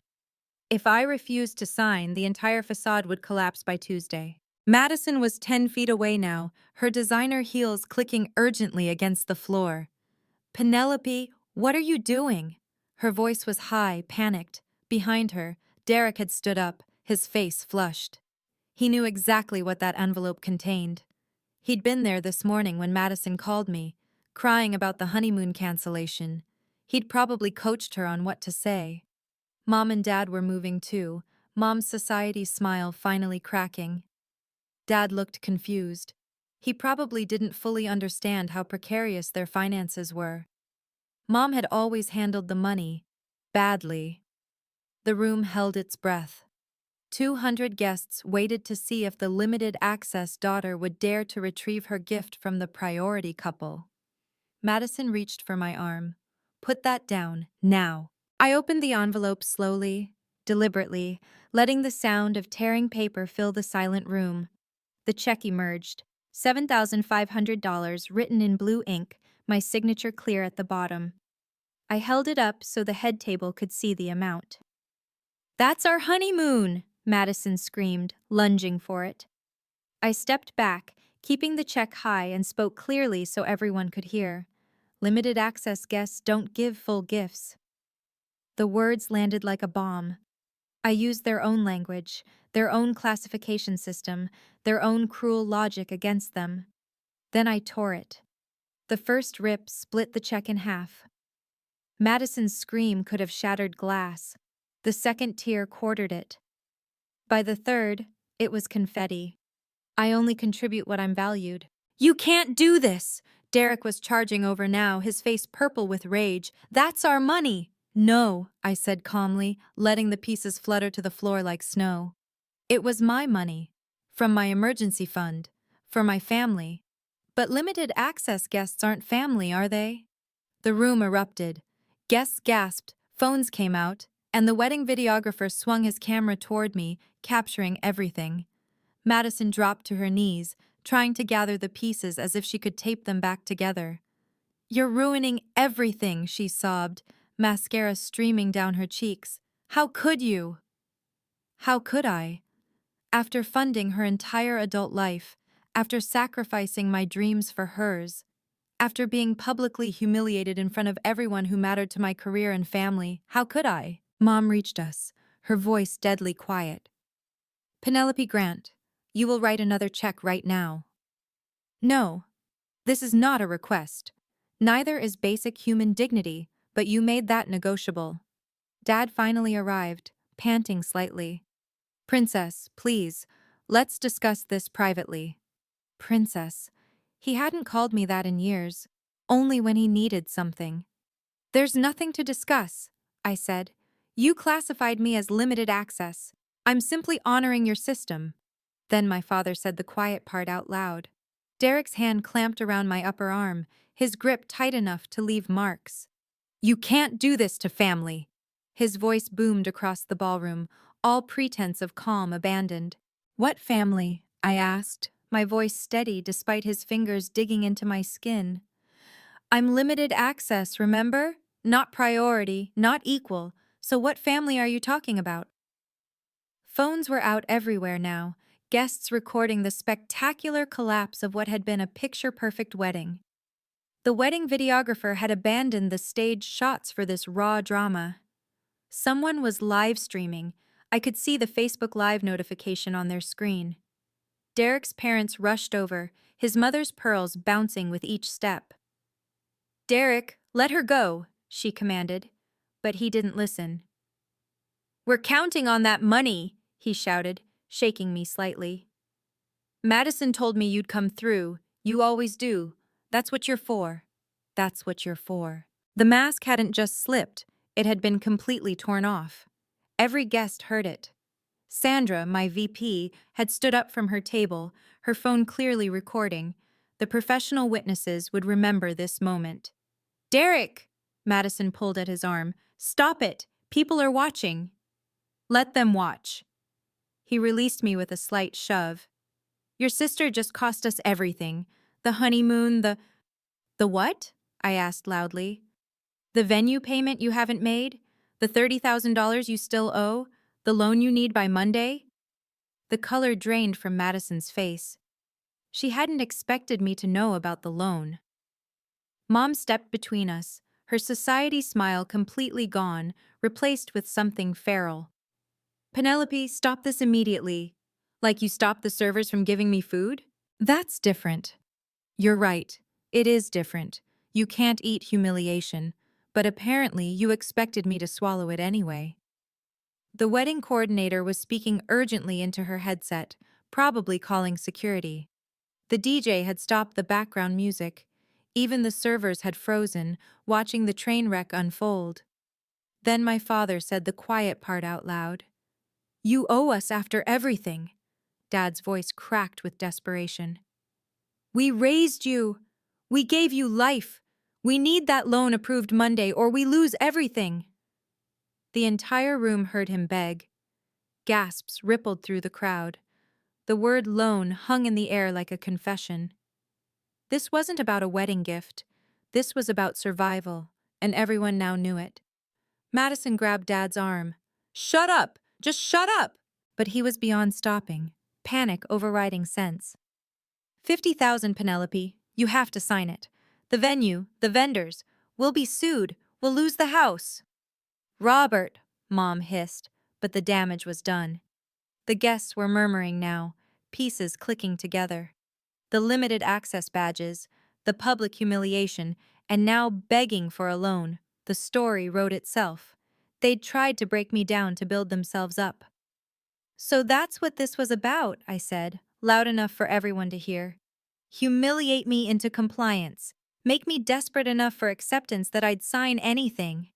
If I refused to sign, the entire facade would collapse by Tuesday. Madison was 10 feet away now, her designer heels clicking urgently against the floor. Penelope, what are you doing? Her voice was high, panicked. Behind her, Derek had stood up, his face flushed. He knew exactly what that envelope contained. He'd been there this morning when Madison called me, crying about the honeymoon cancellation. He'd probably coached her on what to say. Mom and Dad were moving too, Mom's society smile finally cracking. Dad looked confused. He probably didn't fully understand how precarious their finances were. Mom had always handled the money badly. The room held its breath. 200 guests waited to see if the limited access daughter would dare to retrieve her gift from the priority couple. Madison reached for my arm. Put that down, now. I opened the envelope slowly, deliberately, letting the sound of tearing paper fill the silent room. The check emerged, $7,500 written in blue ink, my signature clear at the bottom. I held it up so the head table could see the amount. That's our honeymoon, Madison screamed, lunging for it. I stepped back, keeping the check high, and spoke clearly so everyone could hear. Limited access guests don't give full gifts. The words landed like a bomb. I used their own language, their own classification system, their own cruel logic against them. Then I tore it. The first rip split the check in half. Madison's scream could have shattered glass. The second tear quartered it. By the third, it was confetti. I only contribute what I'm valued. You can't do this! Derek was charging over now, his face purple with rage. That's our money! No, I said calmly, letting the pieces flutter to the floor like snow. It was my money. From my emergency fund. For my family. But limited access guests aren't family, are they? The room erupted. Guests gasped, phones came out, and the wedding videographer swung his camera toward me, capturing everything. Madison dropped to her knees, trying to gather the pieces as if she could tape them back together. You're ruining everything, she sobbed, mascara streaming down her cheeks. How could you? How could I? After funding her entire adult life, after sacrificing my dreams for hers, after being publicly humiliated in front of everyone who mattered to my career and family, how could I? Mom reached us, her voice deadly quiet. Penelope Grant, you will write another check right now. No, this is not a request. Neither is basic human dignity, but you made that negotiable. Dad finally arrived, panting slightly. Princess, please, let's discuss this privately. Princess. He hadn't called me that in years, only when he needed something. There's nothing to discuss, I said. You classified me as limited access. I'm simply honoring your system. Then my father said the quiet part out loud. Derek's hand clamped around my upper arm, his grip tight enough to leave marks. You can't do this to family. His voice boomed across the ballroom, all pretense of calm abandoned. What family? I asked, my voice steady despite his fingers digging into my skin. I'm limited access, remember? Not priority, not equal. So what family are you talking about? Phones were out everywhere now, guests recording the spectacular collapse of what had been a picture-perfect wedding. The wedding videographer had abandoned the staged shots for this raw drama. Someone was live streaming. I could see the Facebook Live notification on their screen. Derek's parents rushed over, his mother's pearls bouncing with each step. Derek, let her go, she commanded, but he didn't listen. We're counting on that money, he shouted, shaking me slightly. Madison told me you'd come through. You always do. That's what you're for. That's what you're for. The mask hadn't just slipped, it had been completely torn off. Every guest heard it. Sandra, my VP, had stood up from her table, her phone clearly recording. The professional witnesses would remember this moment. "Derek!" Madison pulled at his arm. "Stop it! People are watching." "Let them watch." He released me with a slight shove. "Your sister just cost us everything. The honeymoon, The what?" I asked loudly. "The venue payment you haven't made? The $30,000 you still owe? The loan you need by Monday?" The color drained from Madison's face. She hadn't expected me to know about the loan. Mom stepped between us, her society smile completely gone, replaced with something feral. "Penelope, stop this immediately. Like you stopped the servers from giving me food? That's different." "You're right. It is different. You can't eat humiliation, but apparently you expected me to swallow it anyway." The wedding coordinator was speaking urgently into her headset, probably calling security. The DJ had stopped the background music. Even the servers had frozen, watching the train wreck unfold. Then my father said the quiet part out loud. "You owe us after everything." Dad's voice cracked with desperation. "We raised you. We gave you life. We need that loan approved Monday or we lose everything." The entire room heard him beg. Gasps rippled through the crowd. The word loan hung in the air like a confession. This wasn't about a wedding gift. This was about survival, and everyone now knew it. Madison grabbed Dad's arm. "Shut up! Just shut up!" But he was beyond stopping, panic overriding sense. 50,000, Penelope. You have to sign it. The venue, the vendors. We'll be sued. We'll lose the house." "Robert," Mom hissed, but the damage was done. The guests were murmuring now, pieces clicking together. The limited access badges, the public humiliation, and now begging for a loan. The story wrote itself. They'd tried to break me down to build themselves up. "So that's what this was about," I said, loud enough for everyone to hear. "Humiliate me into compliance. Make me desperate enough for acceptance that I'd sign anything."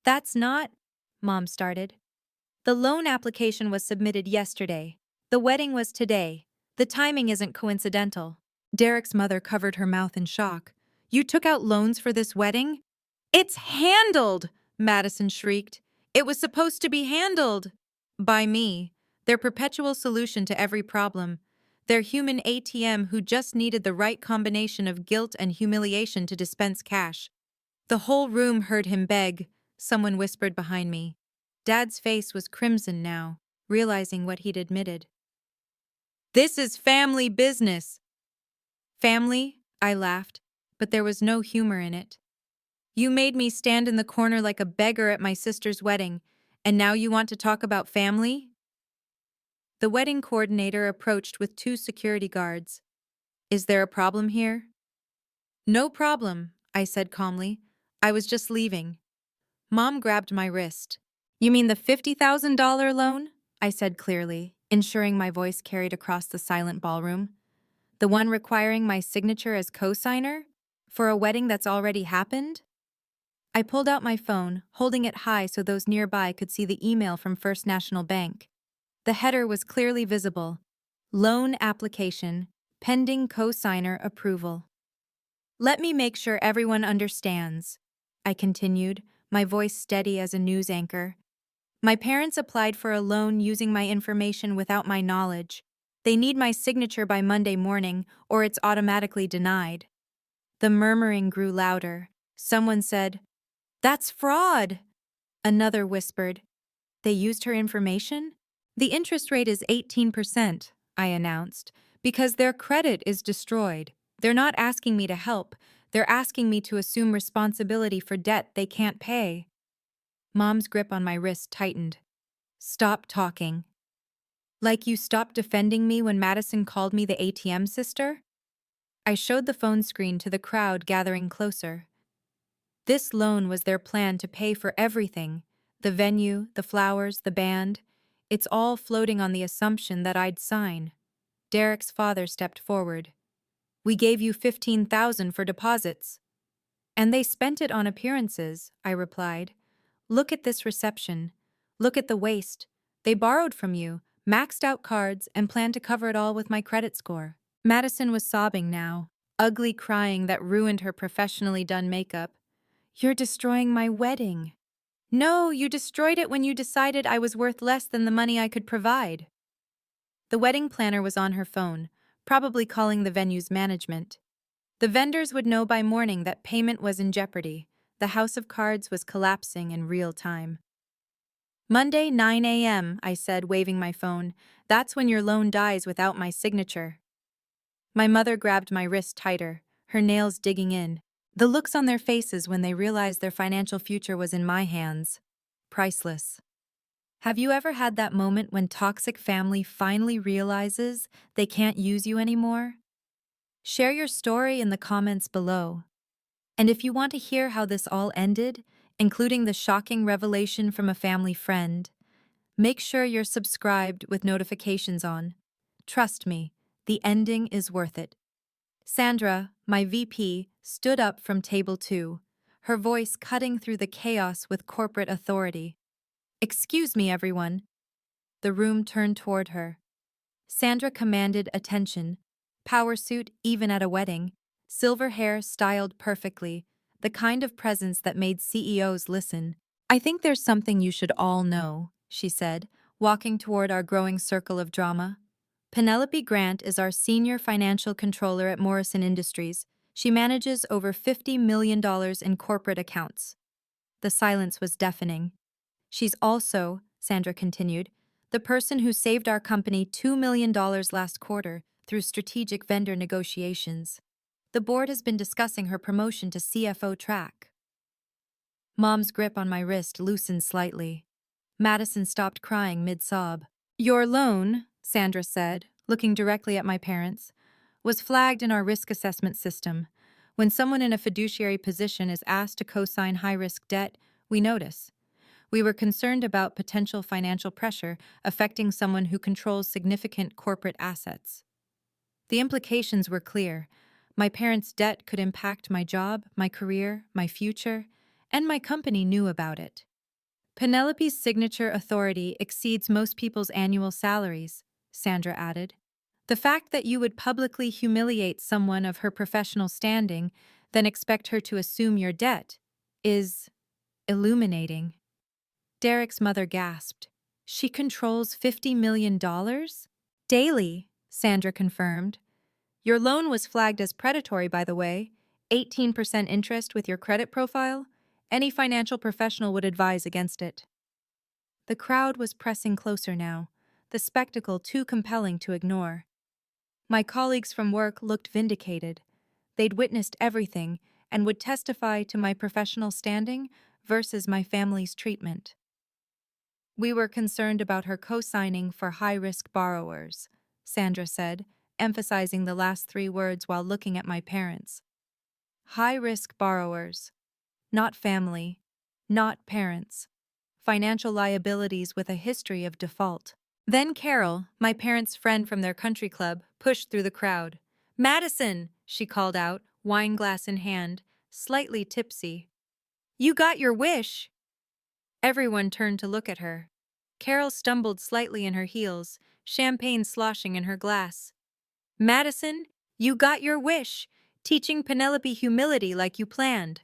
"That's not," Mom started. "The loan application was submitted yesterday. The wedding was today. The timing isn't coincidental." Derek's mother covered her mouth in shock. "You took out loans for this wedding?" "It's handled!" Madison shrieked. "It was supposed to be handled." "By me. Their perpetual solution to every problem. Their human ATM who just needed the right combination of guilt and humiliation to dispense cash." The whole room heard him beg, someone whispered behind me. Dad's face was crimson now, realizing what he'd admitted. "This is family business." "Family?" I laughed, but there was no humor in it. "You made me stand in the corner like a beggar at my sister's wedding, and now you want to talk about family?" The wedding coordinator approached with 2 security guards. "Is there a problem here?" "No problem," I said calmly. "I was just leaving." Mom grabbed my wrist. "You mean the $50,000 loan?" I said clearly, ensuring my voice carried across the silent ballroom. "The one requiring my signature as co-signer? For a wedding that's already happened?" I pulled out my phone, holding it high so those nearby could see the email from First National Bank. The header was clearly visible. Loan application, pending co-signer approval. "Let me make sure everyone understands," I continued, my voice steady as a news anchor. "My parents applied for a loan using my information without my knowledge. They need my signature by Monday morning, or it's automatically denied." The murmuring grew louder. Someone said, "That's fraud." Another whispered, "They used her information?" "The interest rate is 18%, I announced, "because their credit is destroyed. They're not asking me to help. They're asking me to assume responsibility for debt they can't pay." Mom's grip on my wrist tightened. "Stop talking." "Like you stopped defending me when Madison called me the ATM sister?" I showed the phone screen to the crowd gathering closer. This loan was their plan to pay for everything. The venue, the flowers, the band. It's all floating on the assumption that I'd sign. Derek's father stepped forward. "We gave you 15,000 for deposits." And they spent it on appearances, I replied. Look at this reception. Look at the waste. They borrowed from you, maxed out cards, and planned to cover it all with my credit score. Madison was sobbing now, ugly crying that ruined her professionally done makeup. You're destroying my wedding. No, you destroyed it when you decided I was worth less than the money I could provide. The wedding planner was on her phone, probably calling the venue's management. The vendors would know by morning that payment was in jeopardy. The house of cards was collapsing in real time. Monday, 9 a.m., I said, waving my phone. That's when your loan dies without my signature. My mother grabbed my wrist tighter, her nails digging in. The looks on their faces when they realized their financial future was in my hands. Priceless. Have you ever had that moment when toxic family finally realizes they can't use you anymore? Share your story in the comments below. And if you want to hear how this all ended, including the shocking revelation from a family friend, make sure you're subscribed with notifications on. Trust me, the ending is worth it. Sandra, my VP, stood up from table 2, her voice cutting through the chaos with corporate authority. Excuse me, everyone. The room turned toward her. Sandra commanded attention. Power suit even at a wedding. Silver hair styled perfectly. The kind of presence that made CEOs listen. I think there's something you should all know, she said, walking toward our growing circle of drama. Penelope Grant is our senior financial controller at Morrison Industries. She manages over $50 million in corporate accounts. The silence was deafening. She's also, Sandra continued, the person who saved our company $2 million last quarter through strategic vendor negotiations. The board has been discussing her promotion to CFO track. Mom's grip on my wrist loosened slightly. Madison stopped crying mid-sob. Your loan, Sandra said, looking directly at my parents, was flagged in our risk assessment system. When someone in a fiduciary position is asked to co-sign high-risk debt, we notice. We were concerned about potential financial pressure affecting someone who controls significant corporate assets. The implications were clear. My parents' debt could impact my job, my career, my future, and my company knew about it. Penelope's signature authority exceeds most people's annual salaries, Sandra added. The fact that you would publicly humiliate someone of her professional standing, then expect her to assume your debt, is illuminating. Derek's mother gasped. She controls $50 million? Daily, Sandra confirmed. Your loan was flagged as predatory, by the way. 18% interest with your credit profile? Any financial professional would advise against it. The crowd was pressing closer now, the spectacle too compelling to ignore. My colleagues from work looked vindicated. They'd witnessed everything and would testify to my professional standing versus my family's treatment. We were concerned about her co-signing for high-risk borrowers, Sandra said, emphasizing the last 3 words while looking at my parents. High-risk borrowers. Not family. Not parents. Financial liabilities with a history of default. Then Carol, my parents' friend from their country club, pushed through the crowd. Madison, she called out, wine glass in hand, slightly tipsy. You got your wish. Everyone turned to look at her. Carol stumbled slightly in her heels, champagne sloshing in her glass. Madison, you got your wish, teaching Penelope humility like you planned.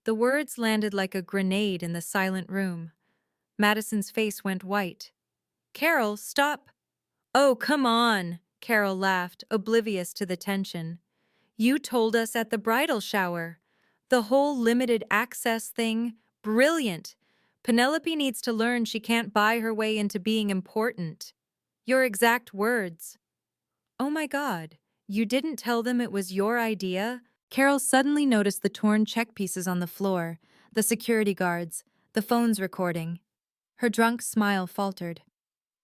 The words landed like a grenade in the silent room. Madison's face went white. Carol, stop. Oh, come on, Carol laughed, oblivious to the tension. You told us at the bridal shower. The whole limited access thing, brilliant. Penelope needs to learn she can't buy her way into being important. Your exact words. Oh my God, you didn't tell them it was your idea? Carol suddenly noticed the torn check pieces on the floor, the security guards, the phones recording. Her drunk smile faltered.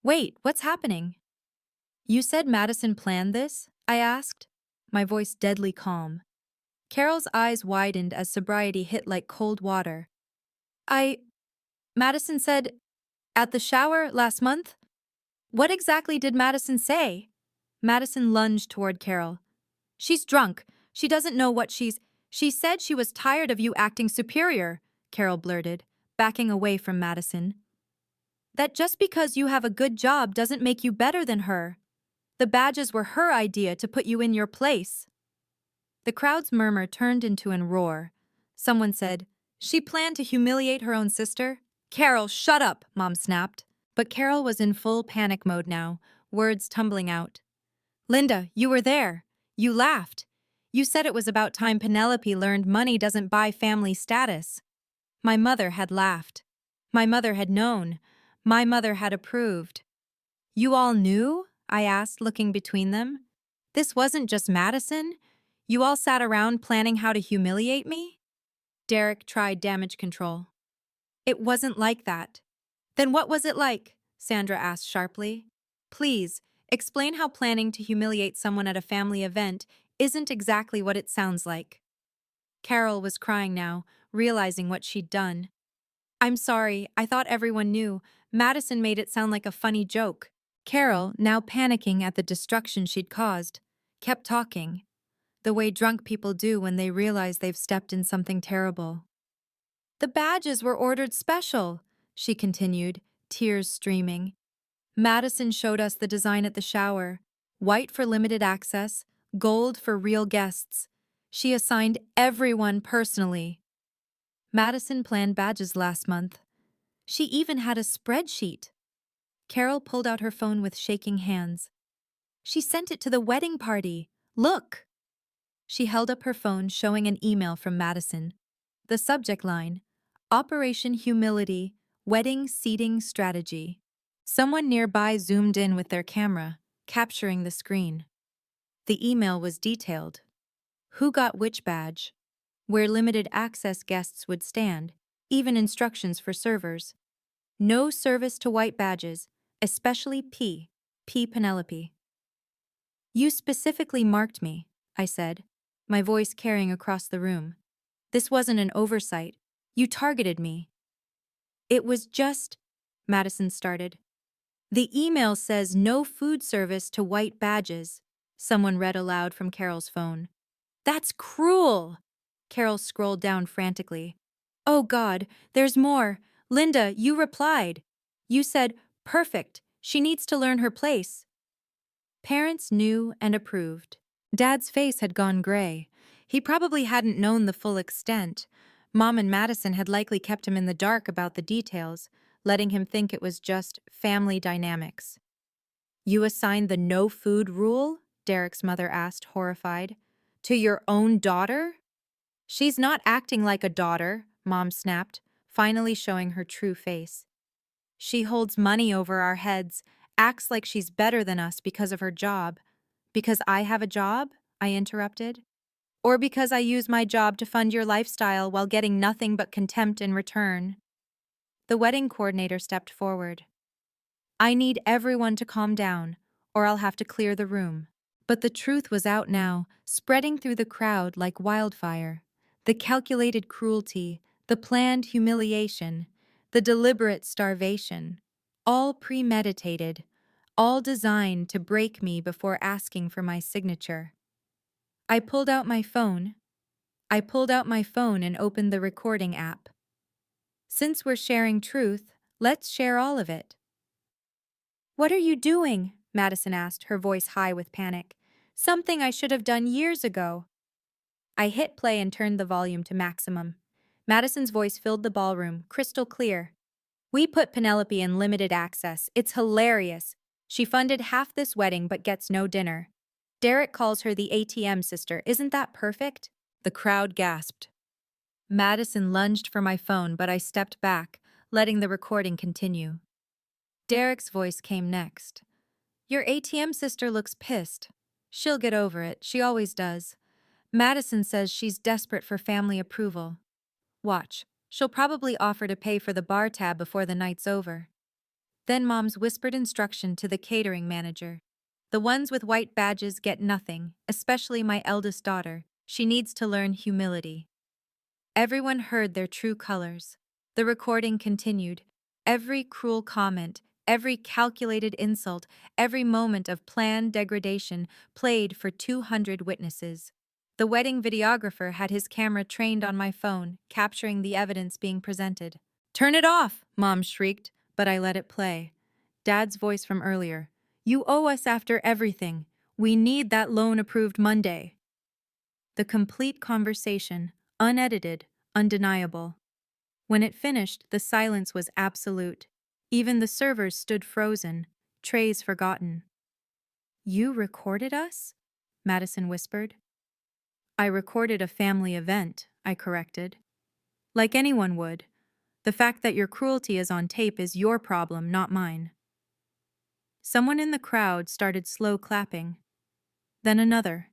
Wait, what's happening? You said Madison planned this? I asked, my voice deadly calm. Carol's eyes widened as sobriety hit like cold water. Madison said, at the shower last month? What exactly did Madison say? Madison lunged toward Carol. She's drunk. She doesn't know what she's... She said she was tired of you acting superior, Carol blurted, backing away from Madison. That just because you have a good job doesn't make you better than her. The badges were her idea to put you in your place. The crowd's murmur turned into an roar. Someone said, "She planned to humiliate her own sister?" "Carol, shut up," Mom snapped. But Carol was in full panic mode now, words tumbling out. "Linda, you were there. You laughed. You said it was about time Penelope learned money doesn't buy family status." My mother had laughed. My mother had known. My mother had approved. "You all knew?" I asked, looking between them. "This wasn't just Madison? You all sat around planning how to humiliate me?" Derek tried damage control. "It wasn't like that." "Then what was it like?" Sandra asked sharply. "Please, explain how planning to humiliate someone at a family event isn't exactly what it sounds like." Carol was crying now, realizing what she'd done. "I'm sorry, I thought everyone knew. Madison made it sound like a funny joke." Carol, now panicking at the destruction she'd caused, kept talking, the way drunk people do when they realize they've stepped in something terrible. "The badges were ordered special," she continued, tears streaming. "Madison showed us the design at the shower. White for limited access, gold for real guests. She assigned everyone personally. Madison planned badges last month. She even had a spreadsheet." Carol pulled out her phone with shaking hands. "She sent it to the wedding party. Look!" She held up her phone, showing an email from Madison. The subject line, "Operation Humility, Wedding Seating Strategy." Someone nearby zoomed in with their camera, capturing the screen. The email was detailed. Who got which badge, where limited access guests would stand, even instructions for servers. No service to white badges, especially P. Penelope. "You specifically marked me," I said, my voice carrying across the room. "This wasn't an oversight. You targeted me." "It was just," Madison started. "The email says no food service to white badges," someone read aloud from Carol's phone. "That's cruel!" Carol scrolled down frantically. "Oh God, there's more. Linda, you replied. You said, 'Perfect, she needs to learn her place.'" Parents knew and approved. Dad's face had gone gray. He probably hadn't known the full extent. Mom and Madison had likely kept him in the dark about the details, letting him think it was just family dynamics. "You assigned the no food rule?" Derek's mother asked, horrified. "To your own daughter?" "She's not acting like a daughter," Mom snapped, finally showing her true face. "She holds money over our heads, acts like she's better than us because of her job." "Because I have a job?" I interrupted. "Or because I use my job to fund your lifestyle while getting nothing but contempt in return?" The wedding coordinator stepped forward. "I need everyone to calm down, or I'll have to clear the room." But the truth was out now, spreading through the crowd like wildfire. The calculated cruelty, the planned humiliation, the deliberate starvation. All premeditated, all designed to break me before asking for my signature. I pulled out my phone. And opened the recording app. "Since we're sharing truth, let's share all of it." "What are you doing?" Madison asked, her voice high with panic. "Something I should have done years ago." I hit play and turned the volume to maximum. Madison's voice filled the ballroom, crystal clear. "We put Penelope in limited access. It's hilarious. She funded half this wedding but gets no dinner. Derek calls her the ATM sister. Isn't that perfect?" The crowd gasped. Madison lunged for my phone, but I stepped back, letting the recording continue. Derek's voice came next. "Your ATM sister looks pissed. She'll get over it. She always does. Madison says she's desperate for family approval. Watch. She'll probably offer to pay for the bar tab before the night's over." Then Mom's whispered instruction to the catering manager. "The ones with white badges get nothing, especially my eldest daughter. She needs to learn humility." Everyone heard their true colors. The recording continued. Every cruel comment, every calculated insult, every moment of planned degradation played for 200 witnesses. The wedding videographer had his camera trained on my phone, capturing the evidence being presented. "Turn it off!" Mom shrieked, but I let it play. Dad's voice from earlier. "You owe us after everything. We need that loan approved Monday." The complete conversation, unedited, undeniable. When it finished, the silence was absolute. Even the servers stood frozen, trays forgotten. "You recorded us?" Madison whispered. "I recorded a family event," I corrected. "Like anyone would. The fact that your cruelty is on tape is your problem, not mine." Someone in the crowd started slow clapping. Then another.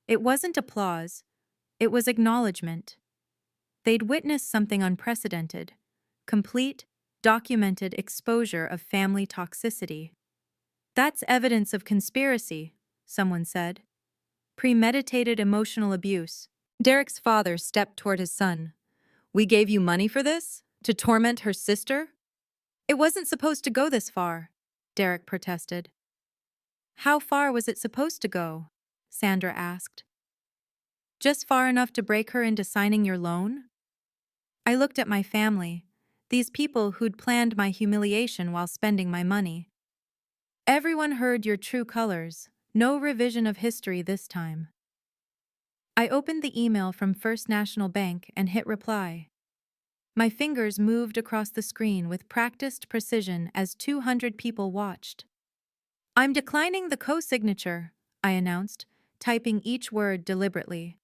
It wasn't applause. It was acknowledgement. They'd witnessed something unprecedented. Complete, documented exposure of family toxicity. "That's evidence of conspiracy," someone said. "Premeditated emotional abuse." Derek's father stepped toward his son. "We gave you money for this? To torment her sister?" "It wasn't supposed to go this far," Derek protested. "How far was it supposed to go?" Sandra asked. "Just far enough to break her into signing your loan?" I looked at my family, these people who'd planned my humiliation while spending my money. "Everyone heard your true colors. No revision of history this time." I opened the email from First National Bank and hit reply. My fingers moved across the screen with practiced precision as 200 people watched. "I'm declining the co-signature," I announced, typing each word deliberately.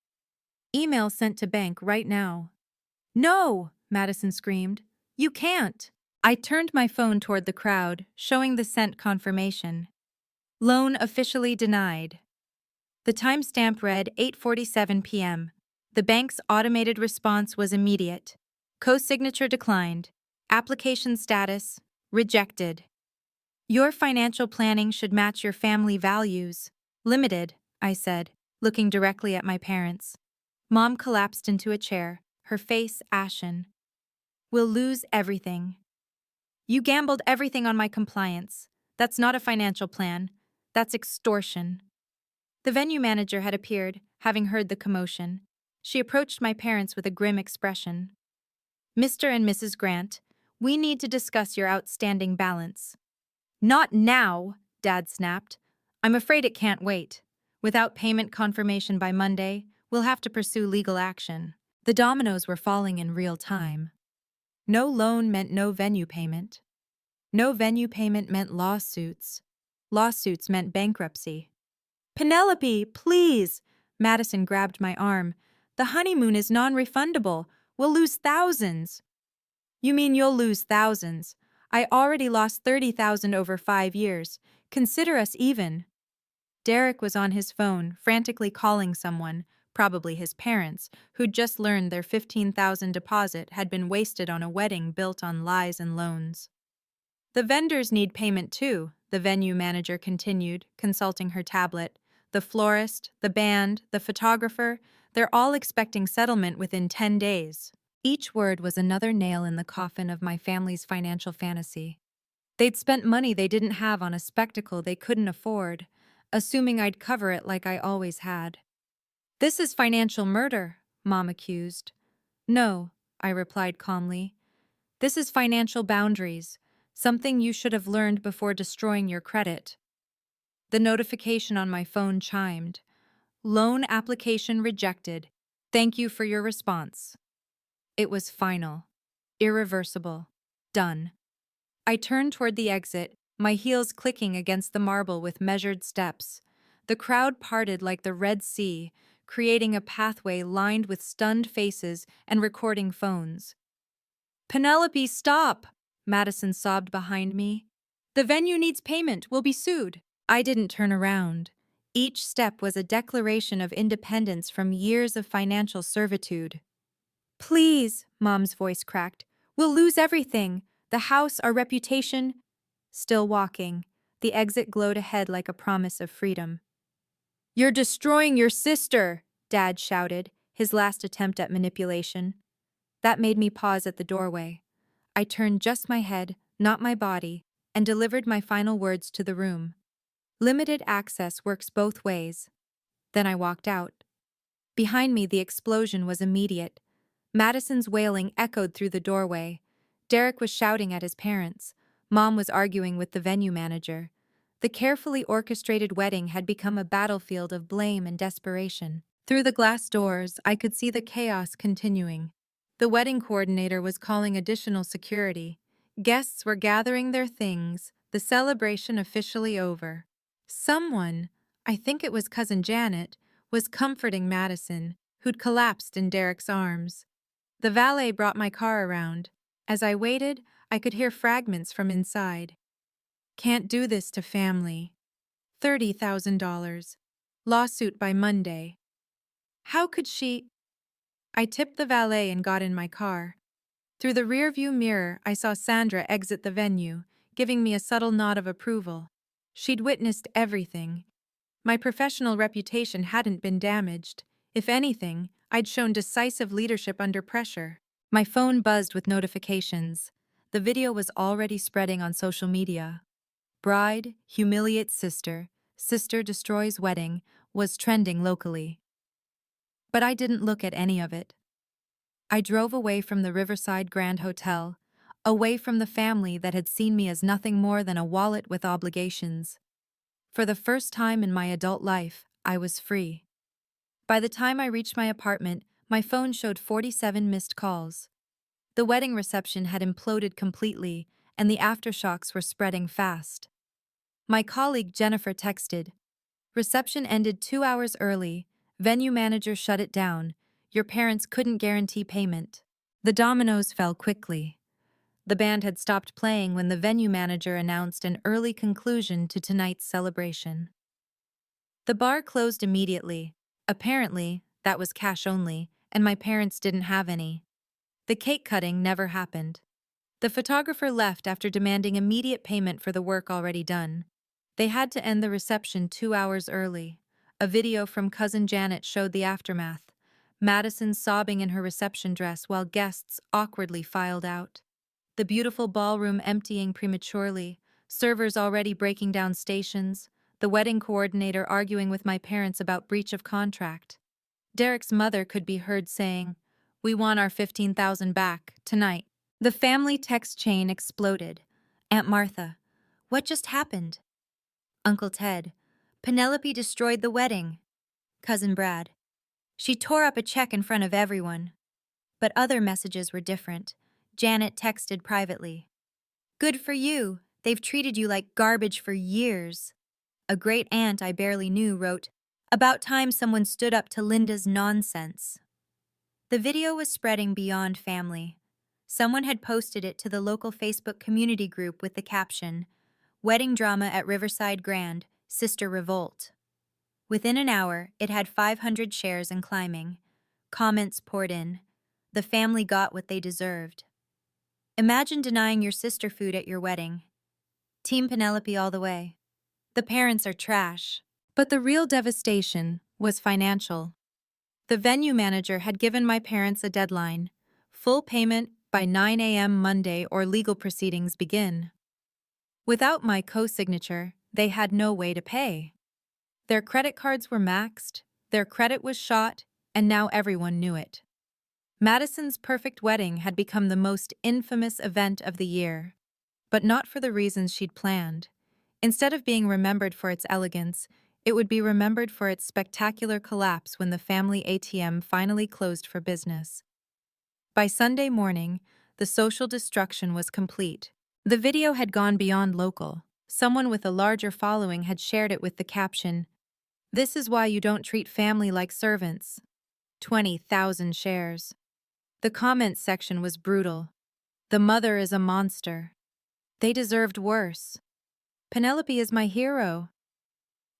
"Email sent to bank right now." "No!" Madison screamed. "You can't!" I turned my phone toward the crowd, showing the sent confirmation. "Loan officially denied." The timestamp read 8:47 p.m. The bank's automated response was immediate. "Co-signature declined. Application status, rejected." "Your financial planning should match your family values." "Limited," I said, looking directly at my parents. Mom collapsed into a chair, her face ashen. "We'll lose everything." "You gambled everything on my compliance. That's not a financial plan. That's extortion." The venue manager had appeared, having heard the commotion. She approached my parents with a grim expression. "Mr. and Mrs. Grant, we need to discuss your outstanding balance." "Not now," Dad snapped. "I'm afraid it can't wait. Without payment confirmation by Monday, we'll have to pursue legal action." The dominoes were falling in real time. No loan meant no venue payment. No venue payment meant lawsuits. Lawsuits meant bankruptcy. "Penelope, please!" Madison grabbed my arm. "The honeymoon is non-refundable. We'll lose thousands." "You mean you'll lose thousands? I already lost 30,000 over 5 years. Consider us even." Derek was on his phone, frantically calling someone, probably his parents, who'd just learned their 15,000 deposit had been wasted on a wedding built on lies and loans. "The vendors need payment too," the venue manager continued, consulting her tablet. "The florist, the band, the photographer, they're all expecting settlement within 10 days. Each word was another nail in the coffin of my family's financial fantasy. They'd spent money they didn't have on a spectacle they couldn't afford, assuming I'd cover it like I always had. "This is financial murder," Mom accused. "No," I replied calmly. "This is financial boundaries, something you should have learned before destroying your credit." The notification on my phone chimed. "Loan application rejected. Thank you for your response." It was final. Irreversible. Done. I turned toward the exit, my heels clicking against the marble with measured steps. The crowd parted like the Red Sea, creating a pathway lined with stunned faces and recording phones. "Penelope, stop!" Madison sobbed behind me. "The venue needs payment. We'll be sued." I didn't turn around. Each step was a declaration of independence from years of financial servitude. "Please," Mom's voice cracked. "We'll lose everything. The house, our reputation." Still walking, the exit glowed ahead like a promise of freedom. "You're destroying your sister," Dad shouted, his last attempt at manipulation. That made me pause at the doorway. I turned just my head, not my body, and delivered my final words to the room. "Limited access works both ways." Then I walked out. Behind me, the explosion was immediate. Madison's wailing echoed through the doorway. Derek was shouting at his parents. Mom was arguing with the venue manager. The carefully orchestrated wedding had become a battlefield of blame and desperation. Through the glass doors, I could see the chaos continuing. The wedding coordinator was calling additional security. Guests were gathering their things, the celebration officially over. Someone, I think it was Cousin Janet, was comforting Madison, who'd collapsed in Derek's arms. The valet brought my car around. As I waited, I could hear fragments from inside. Can't do this to family. $30,000. Lawsuit by Monday. How could she? I tipped the valet and got in my car. Through the rearview mirror, I saw Sandra exit the venue, giving me a subtle nod of approval. She'd witnessed everything. My professional reputation hadn't been damaged. If anything, I'd shown decisive leadership under pressure. My phone buzzed with notifications. The video was already spreading on social media. Bride, humiliates sister, sister destroys wedding, was trending locally. But I didn't look at any of it. I drove away from the Riverside Grand Hotel, away from the family that had seen me as nothing more than a wallet with obligations. For the first time in my adult life, I was free. By the time I reached my apartment, my phone showed 47 missed calls. The wedding reception had imploded completely, and the aftershocks were spreading fast. My colleague Jennifer texted, "Reception ended 2 hours early. Venue manager shut it down. Your parents couldn't guarantee payment." The dominoes fell quickly. The band had stopped playing when the venue manager announced an early conclusion to tonight's celebration. The bar closed immediately. Apparently, that was cash only, and my parents didn't have any. The cake cutting never happened. The photographer left after demanding immediate payment for the work already done. They had to end the reception 2 hours early. A video from Cousin Janet showed the aftermath. Madison sobbing in her reception dress while guests awkwardly filed out. The beautiful ballroom emptying prematurely, servers already breaking down stations, the wedding coordinator arguing with my parents about breach of contract. Derek's mother could be heard saying, "We want our 15,000 back, tonight." The family text chain exploded. Aunt Martha, "What just happened?" Uncle Ted, "Penelope destroyed the wedding." Cousin Brad, "She tore up a check in front of everyone." But other messages were different. Janet texted privately, "Good for you. They've treated you like garbage for years." A great aunt I barely knew wrote, "About time someone stood up to Linda's nonsense." The video was spreading beyond family. Someone had posted it to the local Facebook community group with the caption, "Wedding drama at Riverside Grand, Sister Revolt." Within an hour, it had 500 shares and climbing. Comments poured in. The family got what they deserved. Imagine denying your sister food at your wedding. Team Penelope all the way. The parents are trash. But the real devastation was financial. The venue manager had given my parents a deadline: full payment by 9 a.m. Monday or legal proceedings begin. Without my co-signature, they had no way to pay. Their credit cards were maxed, their credit was shot, and now everyone knew it. Madison's perfect wedding had become the most infamous event of the year, but not for the reasons she'd planned. Instead of being remembered for its elegance, it would be remembered for its spectacular collapse when the family ATM finally closed for business. By Sunday morning, the social destruction was complete. The video had gone beyond local. Someone with a larger following had shared it with the caption, "This is why you don't treat family like servants." 20,000 shares. The comments section was brutal. "The mother is a monster. They deserved worse. Penelope is my hero."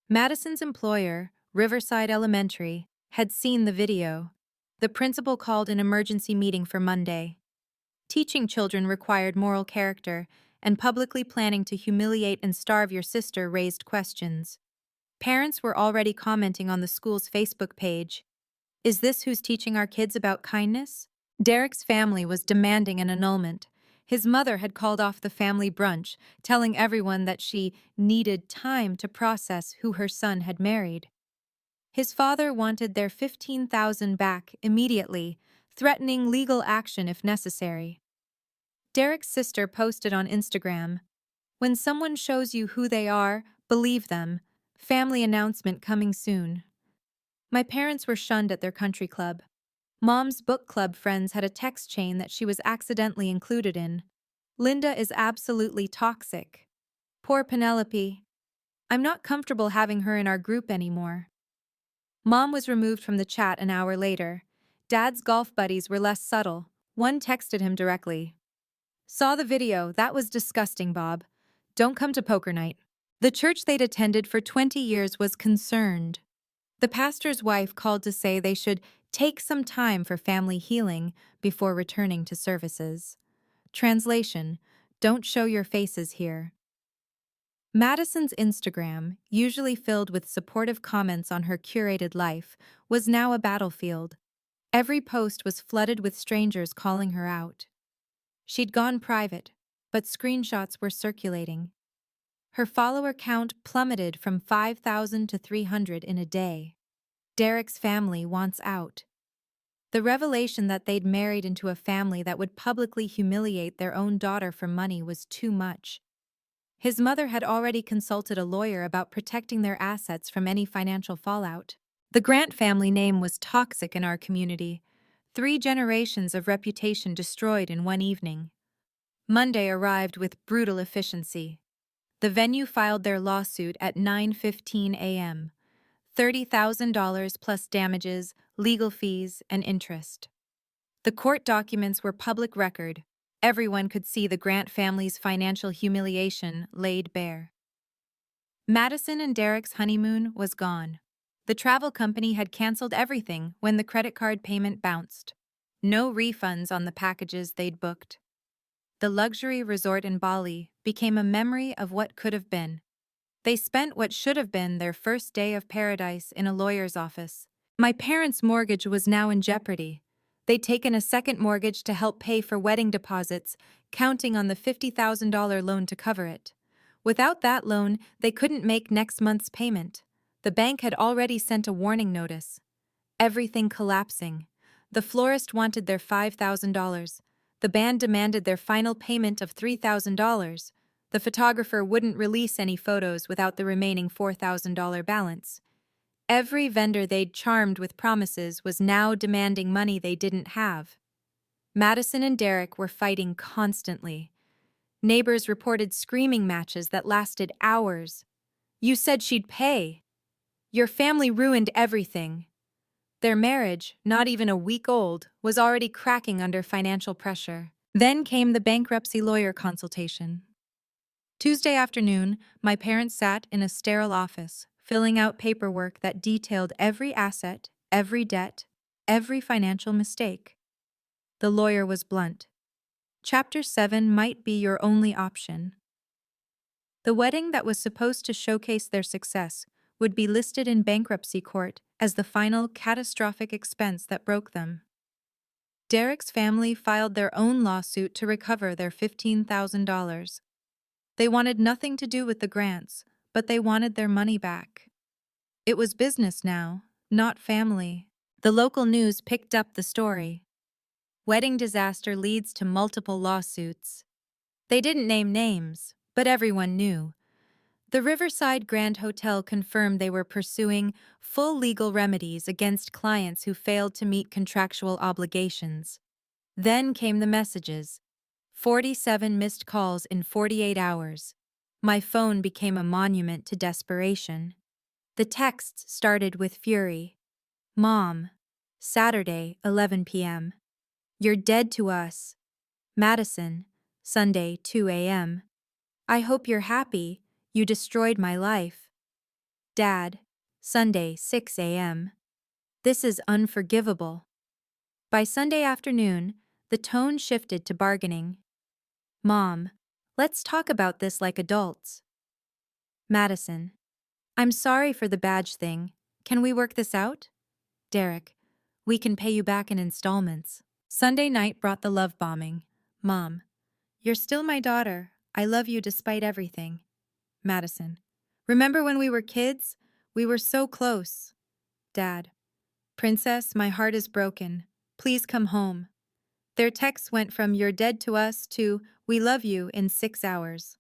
Madison's employer, Riverside Elementary, had seen the video. The principal called an emergency meeting for Monday. Teaching children required moral character, and publicly planning to humiliate and starve your sister raised questions. Parents were already commenting on the school's Facebook page. "Is this who's teaching our kids about kindness?" Derek's family was demanding an annulment. His mother had called off the family brunch, telling everyone that she needed time to process who her son had married. His father wanted their $15,000 back immediately, threatening legal action if necessary. Derek's sister posted on Instagram, "When someone shows you who they are, believe them. Family announcement coming soon." My parents were shunned at their country club. Mom's book club friends had a text chain that she was accidentally included in. "Linda is absolutely toxic. Poor Penelope. I'm not comfortable having her in our group anymore." Mom was removed from the chat an hour later. Dad's golf buddies were less subtle. One texted him directly, "Saw the video, that was disgusting, Bob. Don't come to poker night." The church they'd attended for 20 years was concerned. The pastor's wife called to say they should take some time for family healing before returning to services. Translation: Don't show your faces here. Madison's Instagram, usually filled with supportive comments on her curated life, was now a battlefield. Every post was flooded with strangers calling her out. She'd gone private, but screenshots were circulating. Her follower count plummeted from 5,000 to 300 in a day. Derek's family wants out. The revelation that they'd married into a family that would publicly humiliate their own daughter for money was too much. His mother had already consulted a lawyer about protecting their assets from any financial fallout. The Grant family name was toxic in our community. 3 generations of reputation destroyed in one evening. Monday arrived with brutal efficiency. The venue filed their lawsuit at 9:15 a.m. $30,000 plus damages, legal fees, and interest. The court documents were public record. Everyone could see the Grant family's financial humiliation laid bare. Madison and Derek's honeymoon was gone. The travel company had canceled everything when the credit card payment bounced. No refunds on the packages they'd booked. The luxury resort in Bali became a memory of what could have been. They spent what should have been their first day of paradise in a lawyer's office. My parents' mortgage was now in jeopardy. They'd taken a second mortgage to help pay for wedding deposits, counting on the $50,000 loan to cover it. Without that loan, they couldn't make next month's payment. The bank had already sent a warning notice. Everything collapsing. The florist wanted their $5,000. The band demanded their final payment of $3,000. The photographer wouldn't release any photos without the remaining $4,000 balance. Every vendor they'd charmed with promises was now demanding money they didn't have. Madison and Derek were fighting constantly. Neighbors reported screaming matches that lasted hours. "You said she'd pay. Your family ruined everything." Their marriage, not even a week old, was already cracking under financial pressure. Then came the bankruptcy lawyer consultation. Tuesday afternoon, my parents sat in a sterile office, filling out paperwork that detailed every asset, every debt, every financial mistake. The lawyer was blunt. Chapter 7 might be your only option. The wedding that was supposed to showcase their success would be listed in bankruptcy court as the final catastrophic expense that broke them. Derek's family filed their own lawsuit to recover their $15,000. They wanted nothing to do with the grants, but they wanted their money back. It was business now, not family. The local news picked up the story. Wedding disaster leads to multiple lawsuits. They didn't name names, but everyone knew. The Riverside Grand Hotel confirmed they were pursuing full legal remedies against clients who failed to meet contractual obligations. Then came the messages. 47 missed calls in 48 hours. My phone became a monument to desperation. The texts started with fury. "Mom, Saturday, 11 p.m. You're dead to us." Madison, Sunday, 2 a.m. "I hope you're happy. You destroyed my life." Dad, Sunday, 6 a.m. "This is unforgivable." By Sunday afternoon, the tone shifted to bargaining. "Mom, let's talk about this like adults." Madison, "I'm sorry for the badge thing. Can we work this out?" Derek, "We can pay you back in installments." Sunday night brought the love bombing. "Mom, you're still my daughter. I love you despite everything." Madison, "Remember when we were kids? We were so close." Dad. Princess, my heart is broken. Please come home. Their texts went from "you're dead to us" to "we love you" in 6 hours.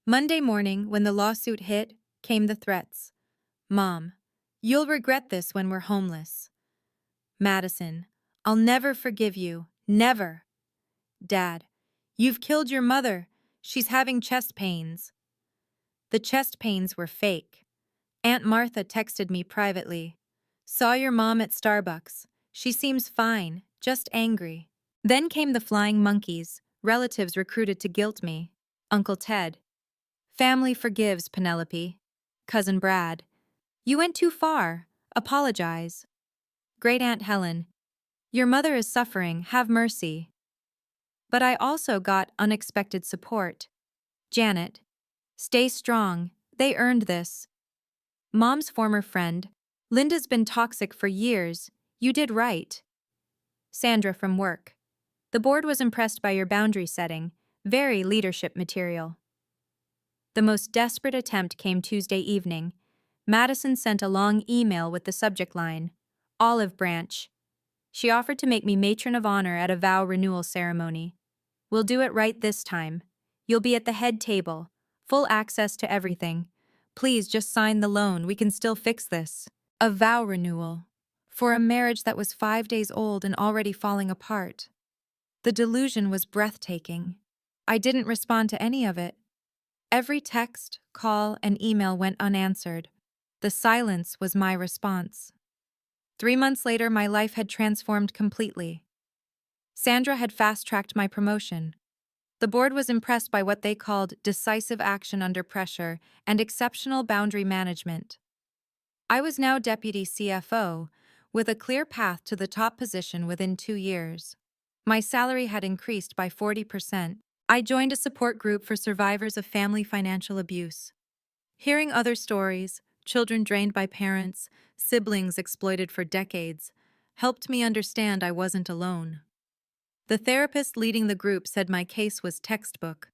Monday morning, when the lawsuit hit, came the threats. Mom, you'll regret this when we're homeless. Madison, I'll never forgive you. Never. Dad, you've killed your mother. She's having chest pains. The chest pains were fake. Aunt Martha texted me privately. Saw your mom at Starbucks. She seems fine, just angry. Then came the flying monkeys, relatives recruited to guilt me. Uncle Ted. Family forgives, Penelope. Cousin Brad. You went too far. Apologize. Great Aunt Helen. Your mother is suffering, have mercy. But I also got unexpected support. Janet. Stay strong, they earned this. Mom's former friend. Linda's been toxic for years. You did right. Sandra from work. The board was impressed by your boundary setting. Very leadership material. The most desperate attempt came Tuesday evening. Madison sent a long email with the subject line, Olive Branch. She offered to make me matron of honor at a vow renewal ceremony. We'll do it right this time. You'll be at the head table. Full access to everything. Please just sign the loan, we can still fix this. A vow renewal. For a marriage that was 5 days old and already falling apart. The delusion was breathtaking. I didn't respond to any of it. Every text, call, and email went unanswered. The silence was my response. 3 months later, my life had transformed completely. Sandra had fast-tracked my promotion. The board was impressed by what they called decisive action under pressure and exceptional boundary management. I was now deputy CFO, with a clear path to the top position within 2 years. My salary had increased by 40%. I joined a support group for survivors of family financial abuse. Hearing other stories, children drained by parents, siblings exploited for decades, helped me understand I wasn't alone. The therapist leading the group said my case was textbook.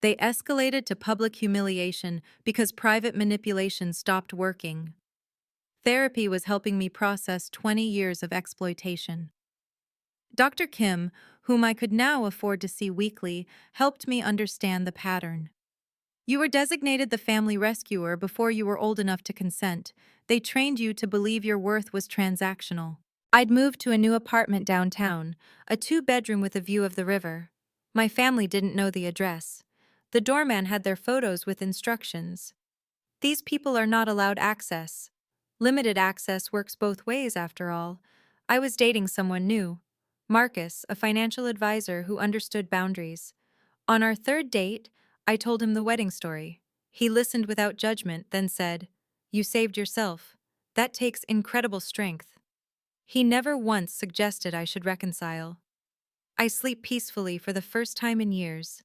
They escalated to public humiliation because private manipulation stopped working. Therapy was helping me process 20 years of exploitation. Dr. Kim, whom I could now afford to see weekly, helped me understand the pattern. You were designated the family rescuer before you were old enough to consent. They trained you to believe your worth was transactional. I'd moved to a new apartment downtown, a 2-bedroom with a view of the river. My family didn't know the address. The doorman had their photos with instructions. These people are not allowed access. Limited access works both ways, after all. I was dating someone new. Marcus, a financial advisor who understood boundaries. On our 3rd date, I told him the wedding story. He listened without judgment, then said, "You saved yourself. That takes incredible strength." He never once suggested I should reconcile. I sleep peacefully for the first time in years.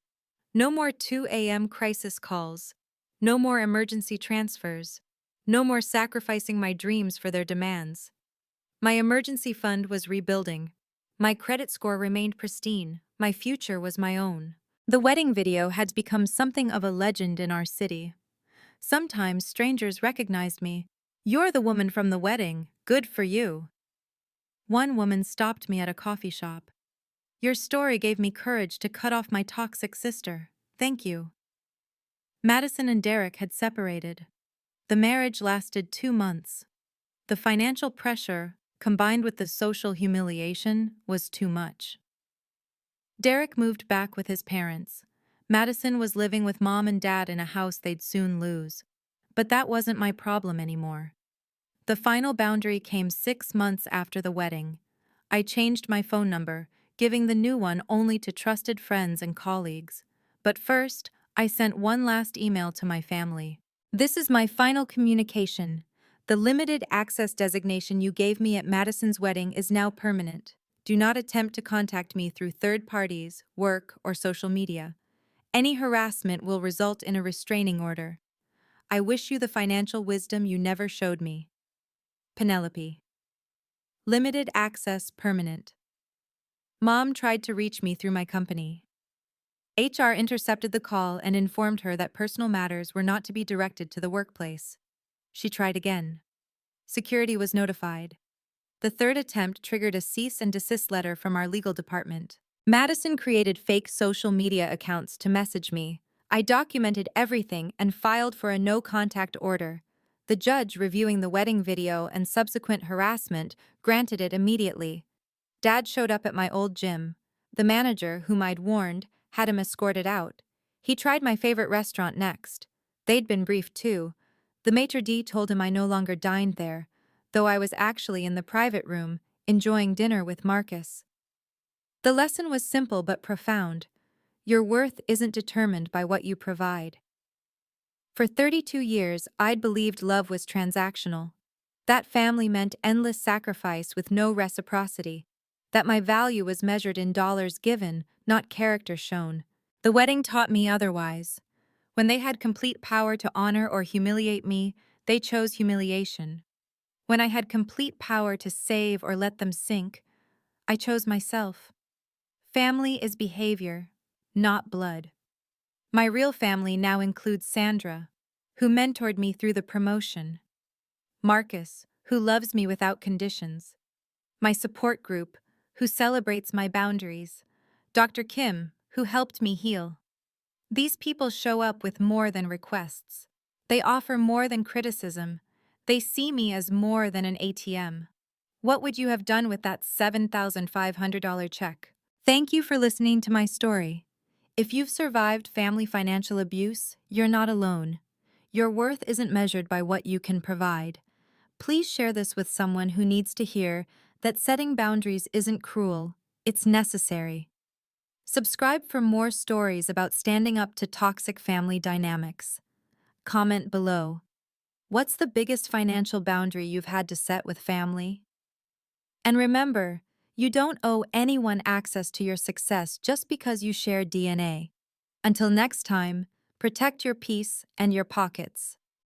No more 2 a.m. crisis calls. No more emergency transfers. No more sacrificing my dreams for their demands. My emergency fund was rebuilding. My credit score remained pristine. My future was my own. The wedding video had become something of a legend in our city. Sometimes strangers recognized me. "You're the woman from the wedding. Good for you." One woman stopped me at a coffee shop. "Your story gave me courage to cut off my toxic sister. Thank you." Madison and Derek had separated. The marriage lasted 2 months. The financial pressure, combined with the social humiliation, was too much. Derek moved back with his parents. Madison was living with Mom and Dad in a house they'd soon lose. But that wasn't my problem anymore. The final boundary came 6 months after the wedding. I changed my phone number, giving the new one only to trusted friends and colleagues. But first, I sent one last email to my family. "This is my final communication. The limited access designation you gave me at Madison's wedding is now permanent. Do not attempt to contact me through third parties, work, or social media. Any harassment will result in a restraining order. I wish you the financial wisdom you never showed me. Penelope." Limited access permanent. Mom tried to reach me through my company. HR intercepted the call and informed her that personal matters were not to be directed to the workplace. She tried again. Security was notified. The third attempt triggered a cease and desist letter from our legal department. Madison created fake social media accounts to message me. I documented everything and filed for a no-contact order. The judge, reviewing the wedding video and subsequent harassment, granted it immediately. Dad showed up at my old gym. The manager, whom I'd warned, had him escorted out. He tried my favorite restaurant next. They'd been briefed too. The maitre d' told him I no longer dined there, though I was actually in the private room, enjoying dinner with Marcus. The lesson was simple but profound. Your worth isn't determined by what you provide. For 32 years, I'd believed love was transactional. That family meant endless sacrifice with no reciprocity. That my value was measured in dollars given, not character shown. The wedding taught me otherwise. When they had complete power to honor or humiliate me, they chose humiliation. When I had complete power to save or let them sink, I chose myself. Family is behavior, not blood. My real family now includes Sandra, who mentored me through the promotion, Marcus, who loves me without conditions, my support group, who celebrates my boundaries, Dr. Kim, who helped me heal. These people show up with more than requests. They offer more than criticism. They see me as more than an ATM. What would you have done with that $7,500 check? Thank you for listening to my story. If you've survived family financial abuse, you're not alone. Your worth isn't measured by what you can provide. Please share this with someone who needs to hear that setting boundaries isn't cruel, it's necessary. Subscribe for more stories about standing up to toxic family dynamics. Comment below. What's the biggest financial boundary you've had to set with family? And remember, you don't owe anyone access to your success just because you share DNA. Until next time, protect your peace and your pockets.